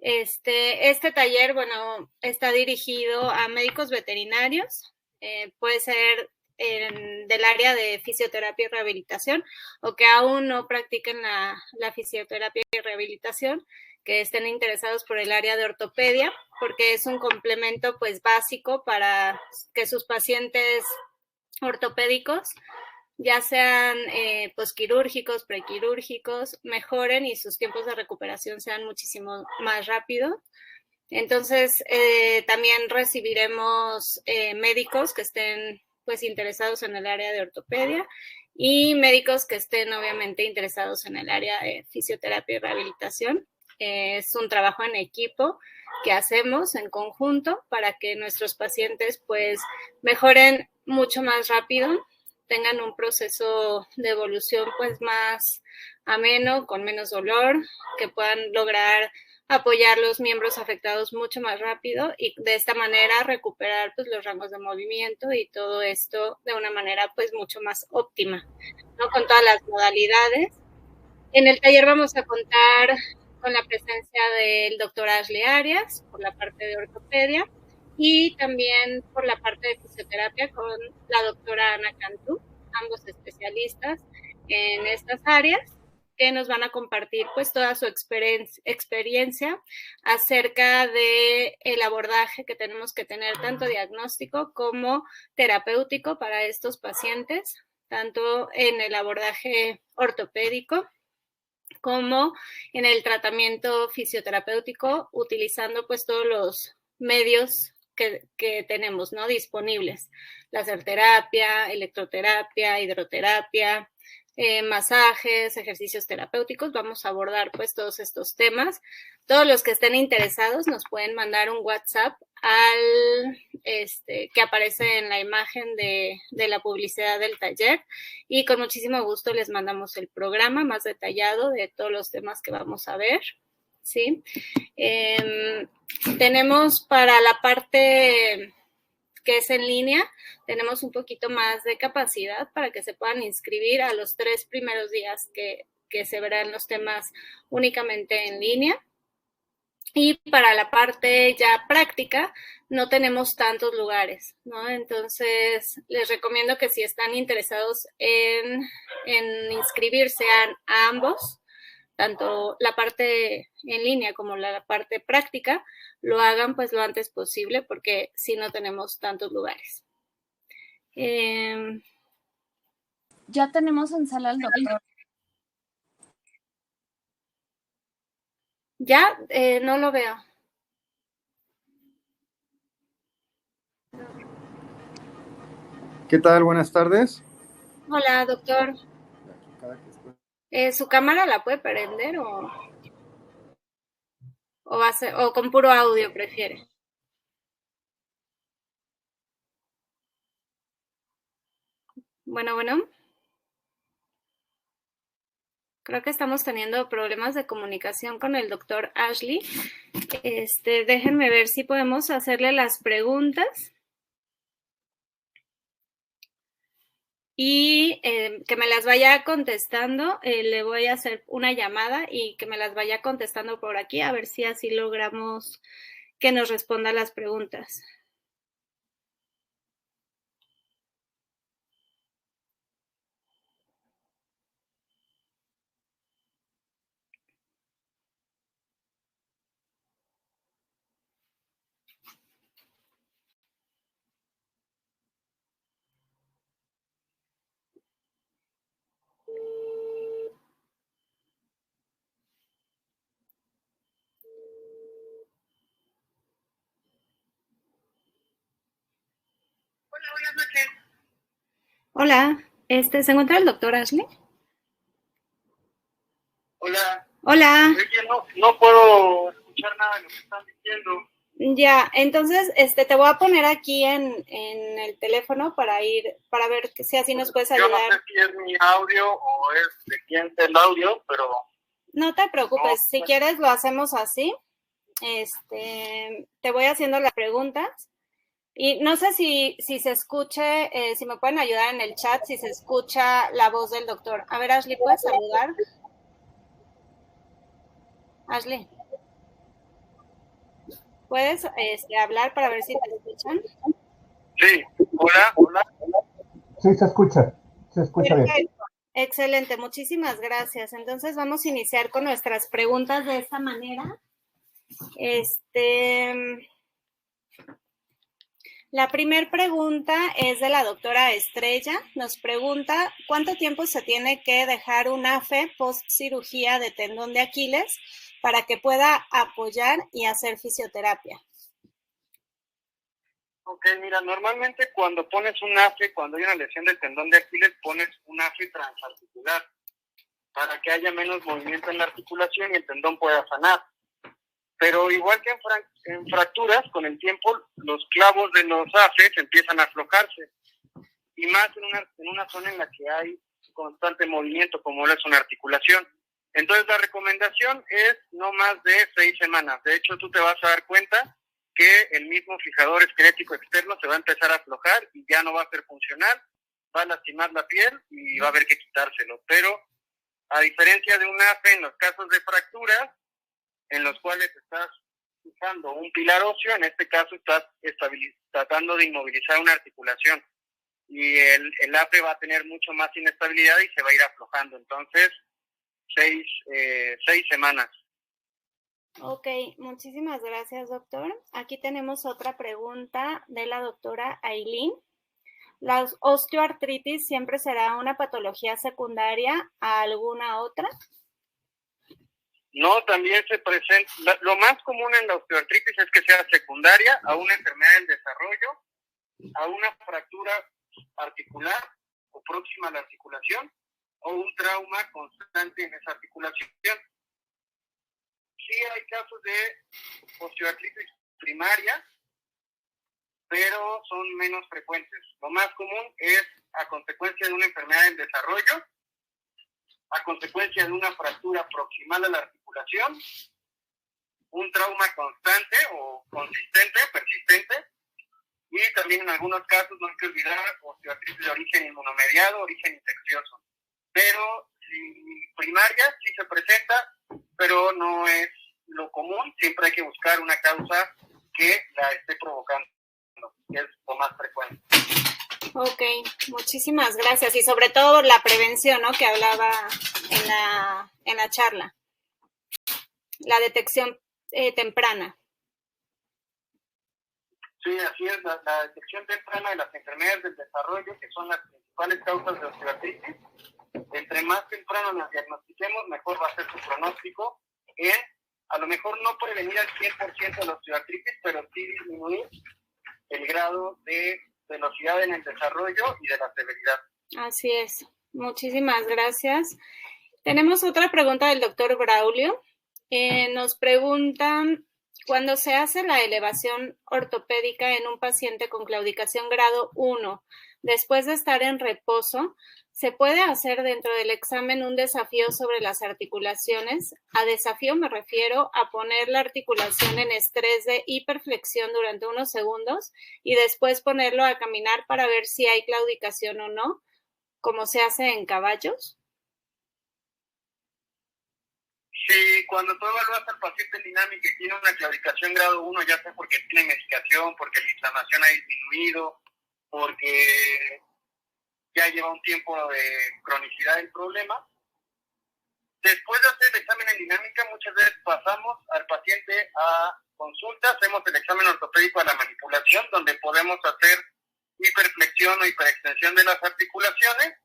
Este taller, bueno, está dirigido a médicos veterinarios, puede ser del área de fisioterapia y rehabilitación o que aún no practiquen la fisioterapia y rehabilitación, que estén interesados por el área de ortopedia, porque es un complemento pues básico para que sus pacientes ortopédicos, ya sean posquirúrgicos, prequirúrgicos, mejoren y sus tiempos de recuperación sean muchísimo más rápidos. Entonces, también recibiremos médicos que estén pues interesados en el área de ortopedia y médicos que estén obviamente interesados en el área de fisioterapia y rehabilitación. Es un trabajo en equipo que hacemos en conjunto para que nuestros pacientes pues mejoren mucho más rápido, tengan un proceso de evolución pues más ameno, con menos dolor, que puedan lograr apoyar los miembros afectados mucho más rápido y de esta manera recuperar pues los rangos de movimiento y todo esto de una manera pues mucho más óptima, ¿no? Con todas las modalidades. En el taller vamos a contar con la presencia del doctor Ashley Arias por la parte de ortopedia y también por la parte de fisioterapia con la doctora Ana Cantú, ambos especialistas en estas áreas, que nos van a compartir pues toda su experiencia acerca de el abordaje que tenemos que tener, tanto diagnóstico como terapéutico para estos pacientes, tanto en el abordaje ortopédico como en el tratamiento fisioterapéutico, utilizando pues todos los medios que tenemos, ¿no? Disponibles. Láser terapia, electroterapia, hidroterapia, masajes, ejercicios terapéuticos. Vamos a abordar pues todos estos temas. Todos los que estén interesados nos pueden mandar un WhatsApp al que aparece en la imagen de la publicidad del taller y con muchísimo gusto les mandamos el programa más detallado de todos los temas que vamos a ver, ¿sí? Tenemos para la parte que es en línea, tenemos un poquito más de capacidad para que se puedan inscribir a los 3 primeros días que se verán los temas únicamente en línea. Y para la parte ya práctica, no tenemos tantos lugares, ¿no? Entonces, les recomiendo que si están interesados en inscribirse a ambos, tanto la parte en línea como la parte práctica, lo hagan pues lo antes posible porque si no tenemos tantos lugares. Ya tenemos en sala al doctor. Ya, no lo veo. ¿Qué tal? Buenas tardes. Hola, doctor. ¿Su cámara la puede prender o con puro audio prefiere? Bueno. Creo que estamos teniendo problemas de comunicación con el doctor Ashley. Déjenme ver si podemos hacerle las preguntas. Y que me las vaya contestando, le voy a hacer una llamada y que me las vaya contestando por aquí, a ver si así logramos que nos responda las preguntas. Hola, ¿se encuentra el doctor Ashley? Hola. Hola. Es que no puedo escuchar nada de lo que están diciendo. Ya, entonces, te voy a poner aquí en el teléfono para ver si así nos puedes ayudar. Yo no sé si es mi audio o es de quién es el audio, pero... No te preocupes, si quieres lo hacemos así. Te voy haciendo las preguntas. Y no sé si se escuche, si me pueden ayudar en el chat, si se escucha la voz del doctor. A ver, Ashley, ¿puedes saludar? Ashley, ¿puedes hablar para ver si te escuchan? Sí, hola. Sí, se escucha bien. Excelente, muchísimas gracias. Entonces vamos a iniciar con nuestras preguntas de esta manera. La primera pregunta es de la doctora Estrella. Nos pregunta, ¿cuánto tiempo se tiene que dejar un AFE post cirugía de tendón de Aquiles para que pueda apoyar y hacer fisioterapia? Ok, mira, normalmente cuando pones un AFE, cuando hay una lesión del tendón de Aquiles, pones un AFE transarticular para que haya menos movimiento en la articulación y el tendón pueda sanar. Pero igual que en fracturas, con el tiempo los clavos de los AFEs empiezan a aflojarse. Y más en una zona en la que hay constante movimiento, como es una articulación. Entonces la recomendación es no más de 6 semanas. De hecho, tú te vas a dar cuenta que el mismo fijador esquelético externo se va a empezar a aflojar y ya no va a ser funcional, va a lastimar la piel y va a haber que quitárselo. Pero a diferencia de un AFE, en los casos de fracturas, en los cuales estás usando un pilar óseo, en este caso estás tratando de inmovilizar una articulación y el AFE va a tener mucho más inestabilidad y se va a ir aflojando. Entonces, 6 semanas. Ok, muchísimas gracias, doctor. Aquí tenemos otra pregunta de la doctora Aileen. ¿La osteoartritis siempre será una patología secundaria a alguna otra? No, también se presenta, lo más común en la osteoartritis es que sea secundaria a una enfermedad del desarrollo, a una fractura articular o próxima a la articulación, o un trauma constante en esa articulación. Sí hay casos de osteoartritis primaria, pero son menos frecuentes. Lo más común es a consecuencia de una enfermedad del desarrollo, a consecuencia de una fractura proximal a la articulación, un trauma constante o consistente, persistente, y también en algunos casos, no hay que olvidar, osteoartritis de origen inmunomediado, origen infeccioso. Pero si primaria sí se presenta, pero no es lo común, siempre hay que buscar una causa que la esté provocando, que es lo más frecuente. Ok, muchísimas gracias. Y sobre todo la prevención, ¿no? Que hablaba en la charla. La detección temprana. Sí, así es. La detección temprana de las enfermedades del desarrollo, que son las principales causas de osteoartritis, entre más temprano las diagnostiquemos, mejor va a ser su pronóstico en, a lo mejor no prevenir al 100% de la osteoartritis, pero sí disminuir el grado de velocidad en el desarrollo y de la severidad. Así es. Muchísimas gracias. Tenemos otra pregunta del doctor Braulio. Nos preguntan, cuando se hace la elevación ortopédica en un paciente con claudicación grado 1, después de estar en reposo, ¿se puede hacer dentro del examen un desafío sobre las articulaciones? A desafío me refiero a poner la articulación en estrés de hiperflexión durante unos segundos y después ponerlo a caminar para ver si hay claudicación o no, como se hace en caballos. Sí, cuando tú evalúas al paciente en dinámica y tiene una claudicación grado 1, ya sea porque tiene medicación, porque la inflamación ha disminuido, porque ya lleva un tiempo de cronicidad del problema, después de hacer el examen en dinámica, muchas veces pasamos al paciente a consulta, hacemos el examen ortopédico a la manipulación, donde podemos hacer hiperflexión o hiperextensión de las articulaciones,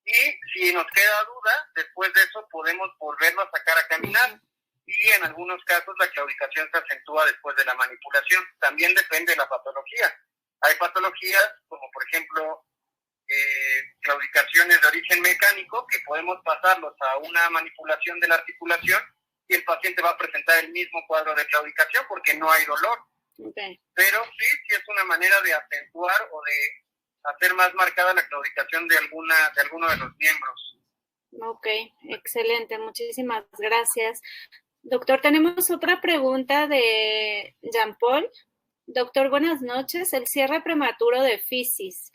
y si nos queda duda, después de eso podemos volverlo a sacar a caminar, y en algunos casos la claudicación se acentúa después de la manipulación. También depende de la patología. Hay patologías como por ejemplo claudicaciones de origen mecánico que podemos pasarlos a una manipulación de la articulación y el paciente va a presentar el mismo cuadro de claudicación porque no hay dolor. Okay. Pero sí es una manera de acentuar o de hacer más marcada la claudicación de alguno de los miembros. Ok, excelente, muchísimas gracias. Doctor, tenemos otra pregunta de Jean-Paul. Doctor, buenas noches. El cierre prematuro de fisis,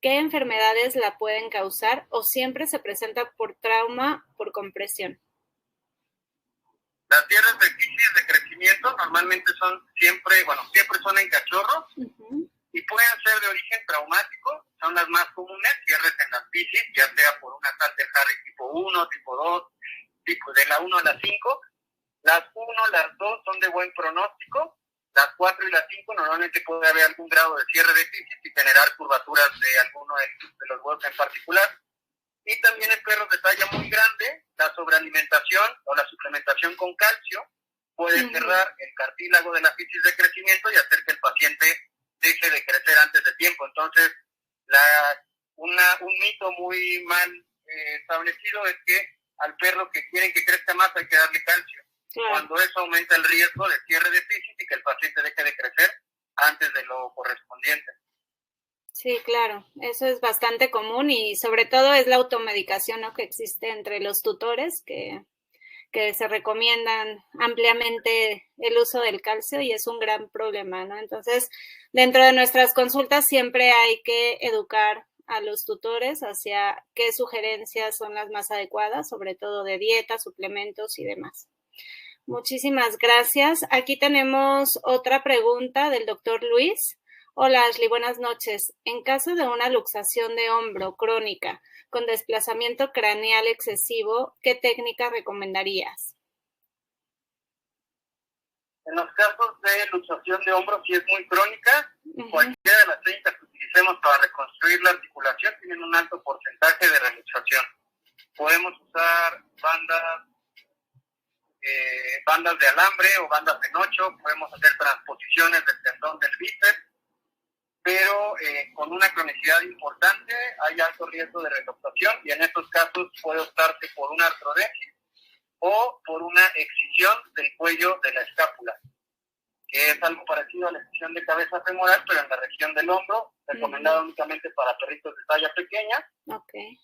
¿qué enfermedades la pueden causar o siempre se presenta por trauma por compresión? Las cierres de fisis de crecimiento normalmente siempre son en cachorros y pueden ser de origen traumático, son las más comunes, cierres en las fisis, ya sea por una Salter-Harris tipo 1, tipo 2, tipo de la 1 a la 5. Las 1, las 2 son de buen pronóstico, las 4 y las 5 normalmente puede haber algún grado de cierre de fisis y generar curvaturas de alguno de los huesos en particular. Y también en perros de talla muy grande, la sobrealimentación o la suplementación con calcio puede cerrar el cartílago de la fisis de crecimiento y hacer que el paciente deje de crecer antes de tiempo. Entonces, un mito muy mal establecido es que al perro que quieren que crezca más hay que darle calcio. Claro. Cuando eso aumenta el riesgo de cierre de fisis y que el paciente deje de crecer antes de lo correspondiente. Sí, claro, eso es bastante común y sobre todo es la automedicación, ¿no?, que existe entre los tutores que se recomiendan ampliamente el uso del calcio y es un gran problema, ¿no? Entonces, dentro de nuestras consultas siempre hay que educar a los tutores hacia qué sugerencias son las más adecuadas, sobre todo de dieta, suplementos y demás. Muchísimas gracias. Aquí tenemos otra pregunta del doctor Luis. Hola Ashley, buenas noches. En caso de una luxación de hombro crónica con desplazamiento craneal excesivo, ¿qué técnica recomendarías? En los casos de luxación de hombro, si es muy crónica, cualquiera de las técnicas que utilicemos para reconstruir la articulación tienen un alto porcentaje de reluxación. Podemos usar bandas de alambre o bandas en 8, podemos hacer transposiciones del tendón del bíceps, pero con una cronicidad importante hay alto riesgo de reluxación y en estos casos puede optarse por una artrodesis o por una excisión del cuello de la escápula, que es algo parecido a la excisión de cabeza femoral, pero en la región del hombro, recomendado únicamente para perritos de talla pequeña. Okay.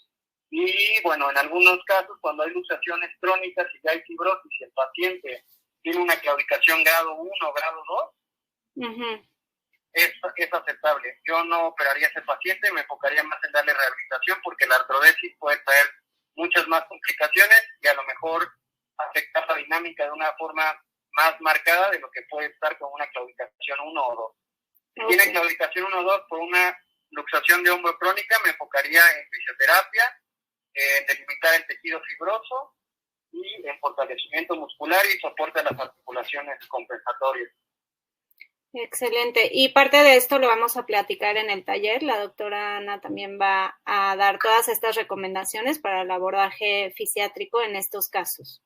Y bueno, en algunos casos, cuando hay luxaciones crónicas y ya hay fibrosis y el paciente tiene una claudicación grado 1 o grado 2, es aceptable. Yo no operaría a ese paciente, me enfocaría más en darle rehabilitación porque la artrodesis puede traer muchas más complicaciones y a lo mejor afectar la dinámica de una forma más marcada de lo que puede estar con una claudicación 1 o 2. Si tiene claudicación 1 o 2 por una luxación de hombro crónica, me enfocaría en fisioterapia, en delimitar el tejido fibroso y en fortalecimiento muscular y soporte a las articulaciones compensatorias. Excelente. Y parte de esto lo vamos a platicar en el taller. La doctora Ana también va a dar todas estas recomendaciones para el abordaje fisiátrico en estos casos.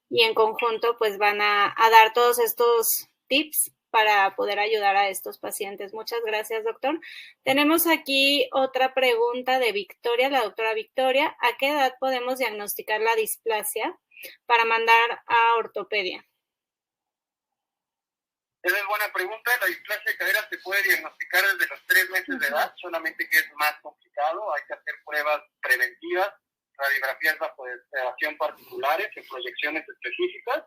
Y en conjunto, pues van a dar todos estos tips para poder ayudar a estos pacientes. Muchas gracias, doctor. Tenemos aquí otra pregunta de Victoria, la doctora Victoria. ¿A qué edad podemos diagnosticar la displasia para mandar a ortopedia? Esa es buena pregunta. La displasia de cadera se puede diagnosticar desde los 3 meses de edad, solamente que es más complicado. Hay que hacer pruebas preventivas, radiografías bajo sedación particulares, en proyecciones específicas,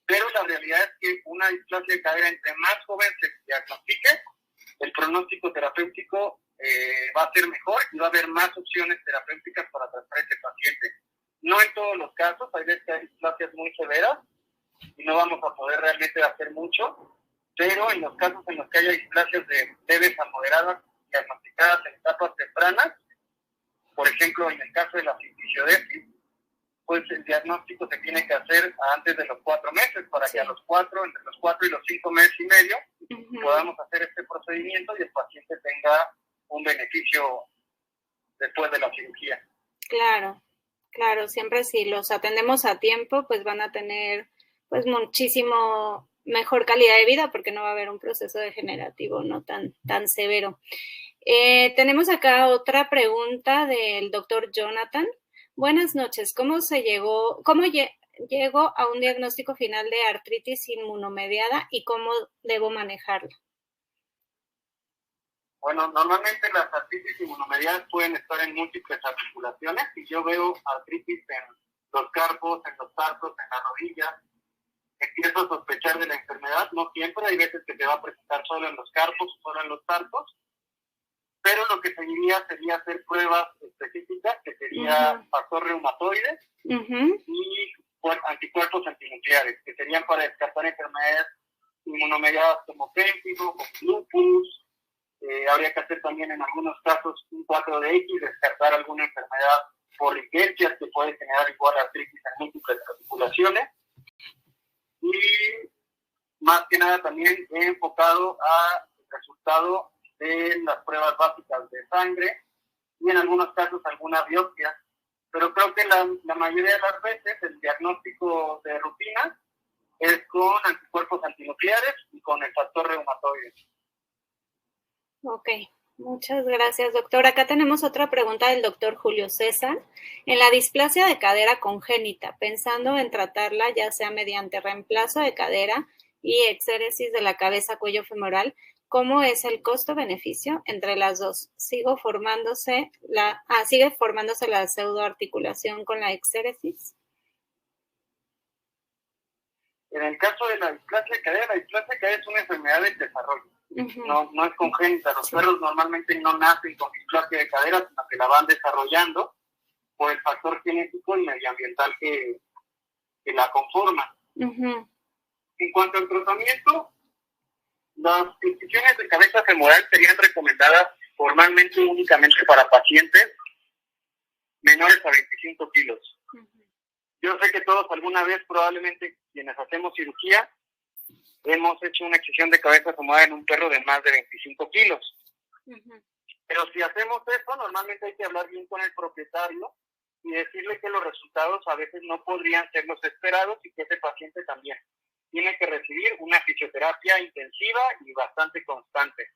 pero la realidad es que una displasia de cadera entre más joven se diagnostique, el pronóstico terapéutico va a ser mejor y va a haber más opciones terapéuticas para tratar a este paciente. No en todos los casos, hay veces que hay displasias muy severas y no vamos a poder realmente hacer mucho, pero en los casos en los que haya displasias de leves a moderadas diagnosticadas en etapas tempranas, por ejemplo, en el caso de la fisiodesis, pues el diagnóstico se tiene que hacer antes de los 4 meses para que entre los 4 y los 5 meses y medio podamos hacer este procedimiento y el paciente tenga un beneficio después de la cirugía. Claro, siempre si los atendemos a tiempo, pues van a tener pues muchísimo mejor calidad de vida porque no va a haber un proceso degenerativo no tan severo. Tenemos acá otra pregunta del doctor Jonathan. Buenas noches. ¿Cómo llego a un diagnóstico final de artritis inmunomediada y cómo debo manejarla? Bueno, normalmente las artritis inmunomediadas pueden estar en múltiples articulaciones y yo veo artritis en los carpos, en los tarsos, en las rodillas. Empiezo a sospechar de la enfermedad, no siempre, hay veces que se va a presentar solo en los carpos o solo en los tarsos, pero lo que seguiría sería hacer pruebas específicas, que sería factor reumatoide y anticuerpos antinucleares, que serían para descartar enfermedades inmunomediadas como pemphigo, como lupus. Habría que hacer también en algunos casos un 4DX, descartar alguna enfermedad por riquecias que puede generar igual artritis en múltiples articulaciones. Y más que nada también he enfocado al resultado de las pruebas básicas de sangre y en algunos casos alguna biopsia. Pero creo que la mayoría de las veces el diagnóstico de rutina es con anticuerpos antinucleares y con el factor reumatoide. Ok, muchas gracias, doctor. Acá tenemos otra pregunta del doctor Julio César. En la displasia de cadera congénita, pensando en tratarla ya sea mediante reemplazo de cadera y exéresis de la cabeza cuello femoral, ¿cómo es el costo-beneficio entre las dos? ¿Sigue formándose la pseudoarticulación con la exéresis? En el caso de la displasia de cadera es una enfermedad del desarrollo. No es congénita. Los perros normalmente no nacen con displasia de cadera, sino que la van desarrollando por el factor genético y medioambiental que la conforma. En cuanto al tratamiento, las incisiones de cabeza femoral serían recomendadas formalmente únicamente para pacientes menores a 25 kilos. Yo sé que todos alguna vez, probablemente quienes hacemos cirugía, hemos hecho una excisión de cabeza femoral en un perro de más de 25 kilos. Pero si hacemos eso, normalmente hay que hablar bien con el propietario y decirle que los resultados a veces no podrían ser los esperados y que ese paciente también tiene que recibir una fisioterapia intensiva y bastante constante.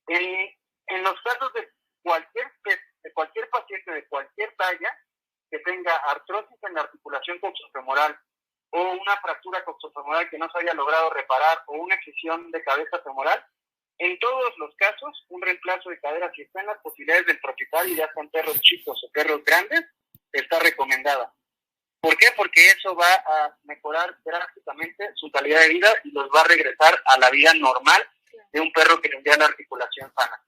En los casos de cualquier paciente de cualquier talla que tenga artrosis en la articulación coxofemoral o una fractura coxofemoral que no se haya logrado reparar o una excisión de cabeza femoral, en todos los casos, un reemplazo de cadera, si está en las posibilidades del propietario, ya sean perros chicos o perros grandes, está recomendada. ¿Por qué? Porque eso va a mejorar drásticamente su calidad de vida y los va a regresar a la vida normal de un perro que tendría la articulación sana.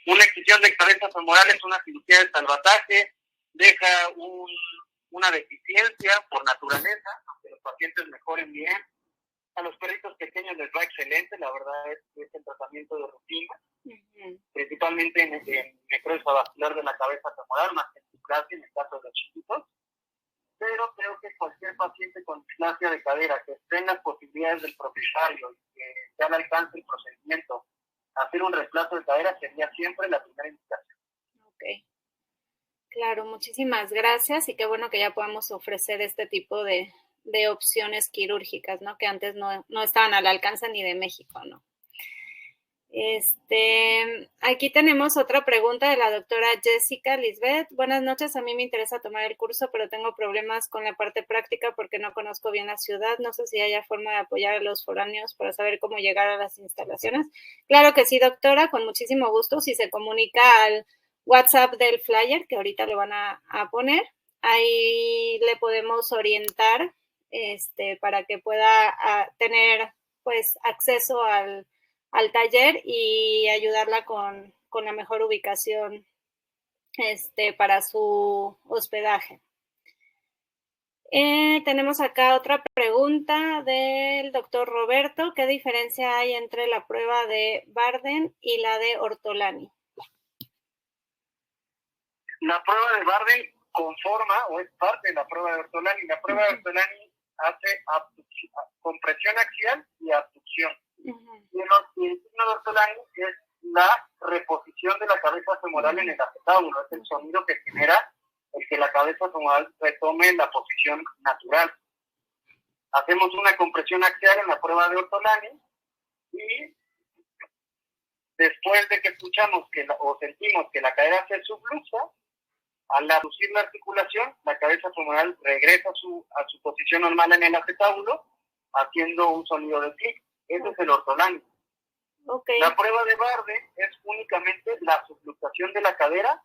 Una excisión de cabeza femoral es una cirugía de salvataje, deja una deficiencia por naturaleza, aunque los pacientes mejoren bien. A los perritos pequeños les va excelente, la verdad es que es el tratamiento de rutina, principalmente en necrosis vascular de la cabeza femoral, más que en displasia en el caso de los chiquitos. Pero creo que cualquier paciente con displasia de cadera que esté en las posibilidades del propietario y que esté al alcance del procedimiento, hacer un reemplazo de cadera sería siempre la primera indicación. Ok. Claro, muchísimas gracias y qué bueno que ya podamos ofrecer este tipo de opciones quirúrgicas, ¿no? Que antes no estaban al alcance ni de México, ¿no? Aquí tenemos otra pregunta de la doctora Jessica Lisbeth. Buenas noches, a mí me interesa tomar el curso, pero tengo problemas con la parte práctica porque no conozco bien la ciudad. No sé si haya forma de apoyar a los foráneos para saber cómo llegar a las instalaciones. Claro que sí, doctora, con muchísimo gusto. Si se comunica al WhatsApp del flyer, que ahorita lo van a poner, ahí le podemos orientar para que pueda tener pues acceso al taller y ayudarla con la mejor ubicación para su hospedaje. Tenemos acá otra pregunta del doctor Roberto. ¿Qué diferencia hay entre la prueba de Barden y la de Ortolani? La prueba de Barden conforma o es parte de la prueba de Ortolani. La prueba de Ortolani hace compresión axial y abducción. Y el signo de Ortolani es la reposición de la cabeza femoral en el acetábulo. Es el sonido que genera el que la cabeza femoral retome la posición natural. hacemos una compresión axial en la prueba de ortolani y después de que escuchamos o sentimos que la cadera se subluxa, al reducir la articulación, la cabeza femoral regresa a su posición normal en el acetábulo, haciendo un sonido de clic. Ese es el ortolani. Okay. La prueba de Barde es únicamente la subluxación de la cadera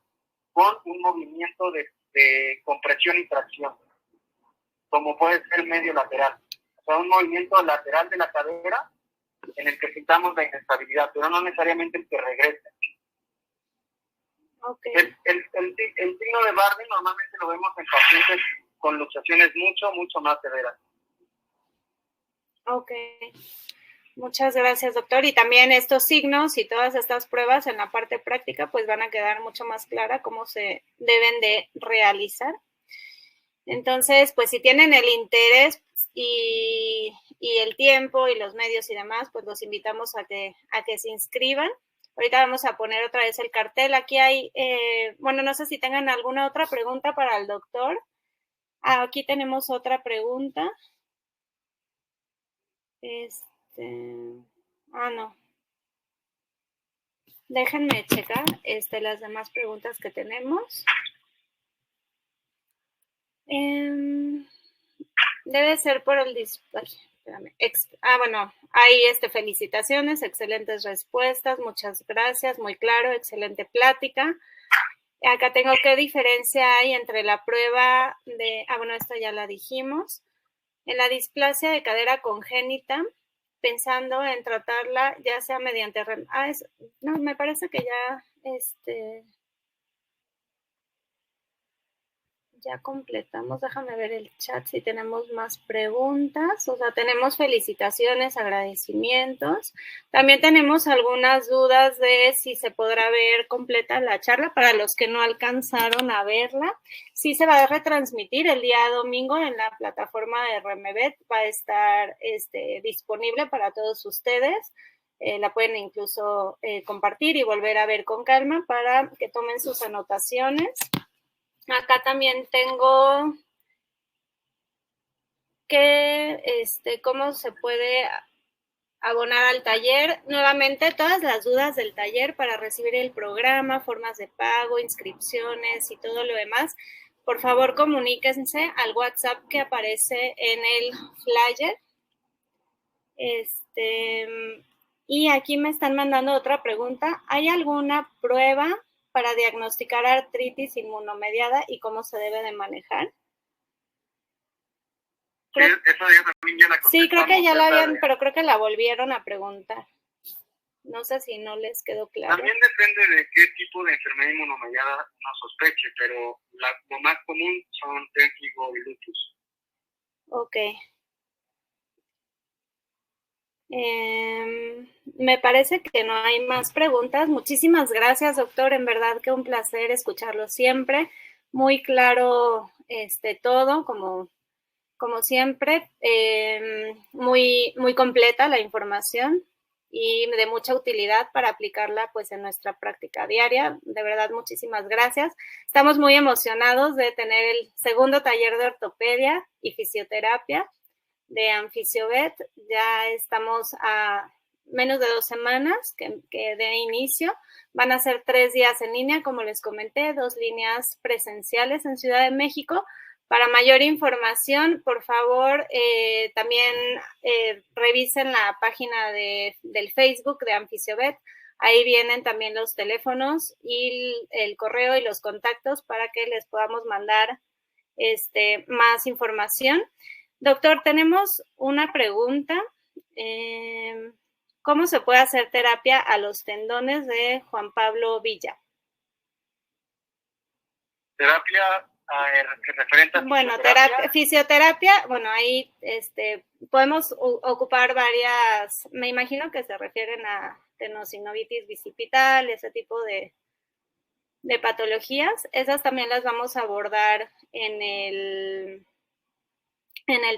con un movimiento de compresión y tracción, como puede ser medio lateral. O sea, un movimiento lateral de la cadera en el que sintamos la inestabilidad, pero no necesariamente el que regrese. Okay. El signo de Barde normalmente lo vemos en pacientes con luxaciones mucho más severas. Ok. Muchas gracias, doctor. Y también estos signos y todas estas pruebas en la parte práctica pues van a quedar mucho más clara cómo se deben de realizar. Entonces, pues si tienen el interés y el tiempo y los medios y demás, pues los invitamos a que se inscriban. Ahorita vamos a poner otra vez el cartel. Aquí hay, bueno, no sé si tengan alguna otra pregunta para el doctor. Aquí tenemos otra pregunta. No. Déjenme checar las demás preguntas que tenemos. Debe ser por el display. Bueno, hay felicitaciones, excelentes respuestas, muchas gracias, muy claro, excelente plática. Acá tengo qué diferencia hay entre la prueba de, bueno, esto ya la dijimos. En la displasia de cadera congénita, pensando en tratarla ya sea mediante no, me parece que ya ya completamos. Déjame ver el chat si tenemos más preguntas. O sea, tenemos felicitaciones, agradecimientos. También tenemos algunas dudas de si se podrá ver completa la charla para los que no alcanzaron a verla. Sí se va a retransmitir el día domingo en la plataforma de RMBet. Va a estar disponible para todos ustedes. La pueden incluso compartir y volver a ver con calma para que tomen sus anotaciones. Acá también tengo que, cómo se puede abonar al taller. Nuevamente, todas las dudas del taller para recibir el programa, formas de pago, inscripciones y todo lo demás, por favor comuníquense al WhatsApp que aparece en el flyer. Y aquí me están mandando otra pregunta. ¿Hay alguna prueba para diagnosticar artritis inmunomediada y cómo se debe de manejar? Sí, creo que ya la habían, pero creo que la volvieron a preguntar. No sé si no les quedó claro. También depende de qué tipo de enfermedad inmunomediada uno sospeche, pero lo más común son pemphigo y lupus. Ok. Me parece que no hay más preguntas. Muchísimas gracias, doctor. En verdad que un placer escucharlo siempre. Muy claro todo, como siempre. Muy completa la información y de mucha utilidad para aplicarla pues en nuestra práctica diaria. De verdad, muchísimas gracias. Estamos muy emocionados de tener el segundo taller de ortopedia y fisioterapia de AnfisioVet. Ya estamos a menos de 2 semanas que de inicio. Van a ser 3 días en línea, como les comenté, 2 líneas presenciales en Ciudad de México. Para mayor información, por favor, también revisen la página del Facebook de AnfisioVet. Ahí vienen también los teléfonos y el correo y los contactos para que les podamos mandar más información. Doctor, tenemos una pregunta. ¿Cómo se puede hacer terapia a los tendones de Juan Pablo Villa? Terapia referente a fisioterapia, bueno, ahí podemos ocupar varias, me imagino que se refieren a tenosinovitis bicipital, ese tipo de patologías. Esas también las vamos a abordar en el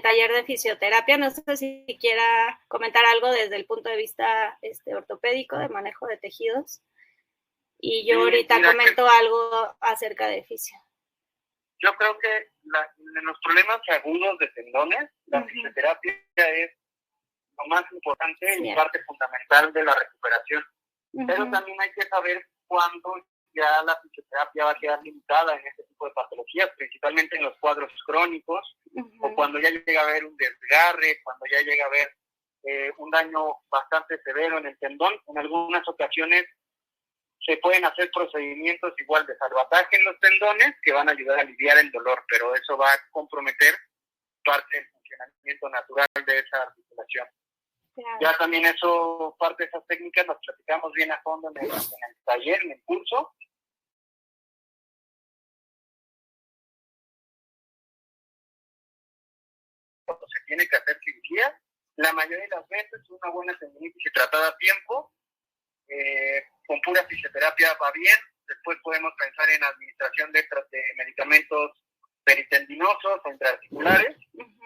taller de fisioterapia. No sé si quiera comentar algo desde el punto de vista ortopédico, de manejo de tejidos. Y yo ahorita comento algo acerca de fisio. Yo creo que en los problemas agudos de tendones, la fisioterapia es lo más importante y parte fundamental de la recuperación. Pero también hay que saber cuándo ya la fisioterapia va a quedar limitada en este tipo de patologías, principalmente en los cuadros crónicos, o cuando ya llega a haber un desgarre, cuando ya llega a haber un daño bastante severo en el tendón. En algunas ocasiones se pueden hacer procedimientos igual de salvataje en los tendones que van a ayudar a aliviar el dolor, pero eso va a comprometer parte del funcionamiento natural de esa articulación. Claro. Ya también eso, parte de esas técnicas las platicamos bien a fondo en el taller, en el curso. Cuando se tiene que hacer cirugía, la mayoría de las veces una buena tendinitis y tratada a tiempo, con pura fisioterapia va bien. Después podemos pensar en administración de medicamentos peritendinosos o intraarticulares,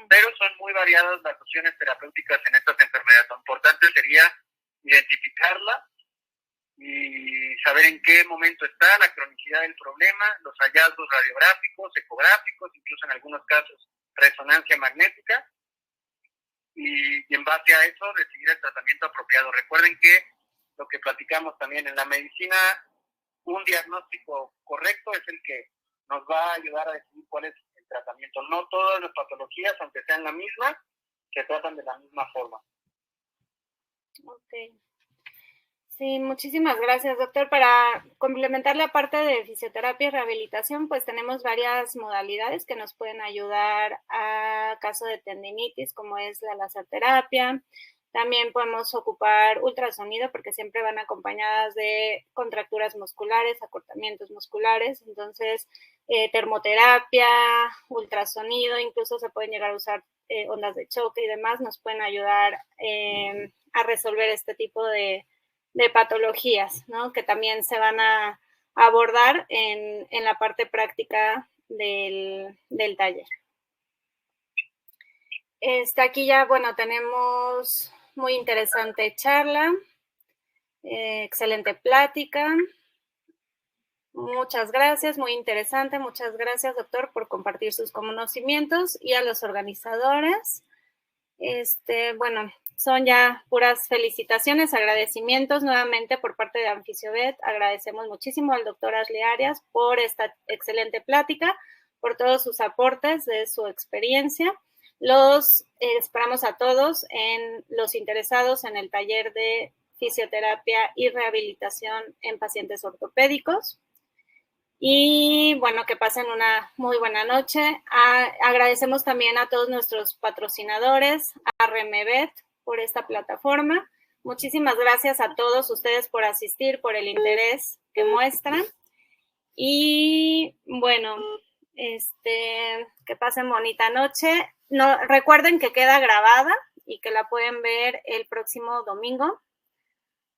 pero son muy variadas las opciones terapéuticas en estas enfermedades. Lo importante sería identificarla y saber en qué momento está, la cronicidad del problema, los hallazgos radiográficos, ecográficos, incluso en algunos casos resonancia magnética, y en base a eso decidir el tratamiento apropiado. Recuerden que lo que platicamos también en la medicina, un diagnóstico correcto es el que nos va a ayudar a decidir cuál es el tratamiento. No todas las patologías, aunque sean la misma, se tratan de la misma forma. Ok. Sí, muchísimas gracias, doctor. Para complementar la parte de fisioterapia y rehabilitación, pues tenemos varias modalidades que nos pueden ayudar a caso de tendinitis, como es la laserterapia. También podemos ocupar ultrasonido porque siempre van acompañadas de contracturas musculares, acortamientos musculares. Entonces, termoterapia, ultrasonido, incluso se pueden llegar a usar ondas de choque y demás, nos pueden ayudar a resolver este tipo de patologías, ¿no? Que también se van a abordar en la parte práctica del taller. Aquí ya, bueno, tenemos muy interesante charla, excelente plática. Muchas gracias, muy interesante. Muchas gracias, doctor, por compartir sus conocimientos, y a los organizadores. Bueno, son ya puras felicitaciones, agradecimientos nuevamente por parte de Anfisiobet. Agradecemos muchísimo al doctor Ashley Arias por esta excelente plática, por todos sus aportes de su experiencia. Los esperamos a todos, los interesados en el taller de fisioterapia y rehabilitación en pacientes ortopédicos. Y bueno, que pasen una muy buena noche. Agradecemos también a todos nuestros patrocinadores, a RMBet, por esta plataforma. Muchísimas gracias a todos ustedes por asistir, por el interés que muestran. Y bueno, que pasen bonita noche. No, recuerden que queda grabada y que la pueden ver el próximo domingo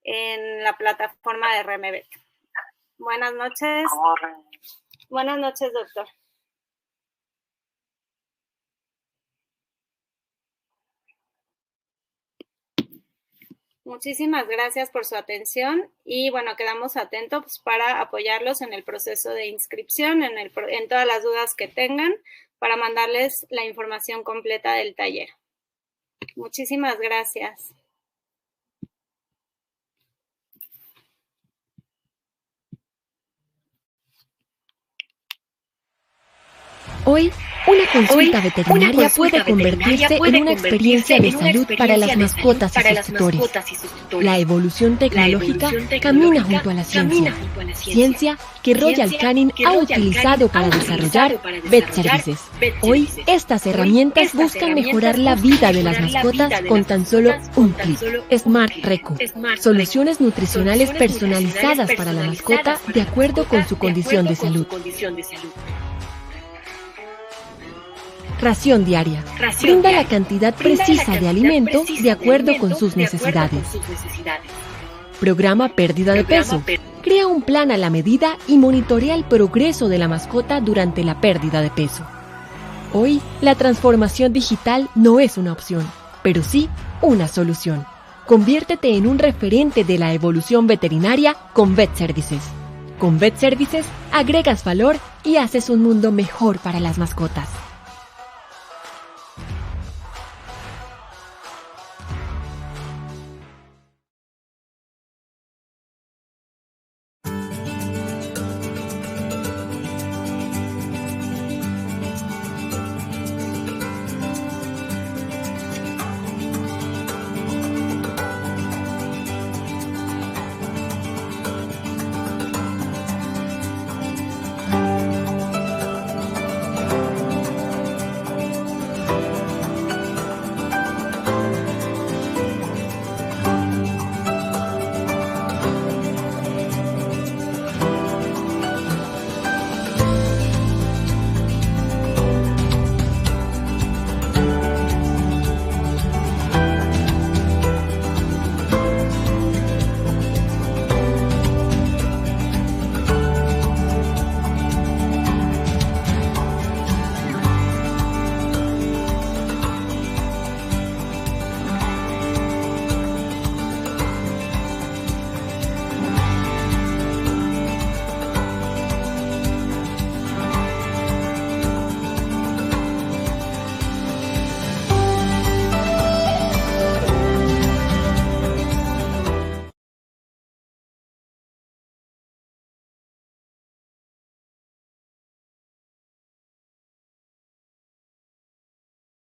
en la plataforma de RMBet. Buenas noches. Buenas noches, doctor. Muchísimas gracias por su atención y bueno, quedamos atentos para apoyarlos en el proceso de inscripción, en todas las dudas que tengan, para mandarles la información completa del taller. Muchísimas gracias. Hoy, una consulta veterinaria puede convertirse en una experiencia de salud para las mascotas y sus tutores. La evolución tecnológica camina junto a la ciencia que Royal Canin ha utilizado para desarrollar Vet Services. Hoy, estas herramientas buscan mejorar la vida de las mascotas con tan solo un clic. Smart Reco, soluciones nutricionales personalizadas para la mascota de acuerdo con su condición de salud. Ración diaria. Brinda la cantidad precisa de alimento de acuerdo con sus necesidades. Programa pérdida de peso. Crea un plan a la medida y monitorea el progreso de la mascota durante la pérdida de peso. Hoy, la transformación digital no es una opción, pero sí una solución. Conviértete en un referente de la evolución veterinaria con Vet Services. Con Vet Services agregas valor y haces un mundo mejor para las mascotas.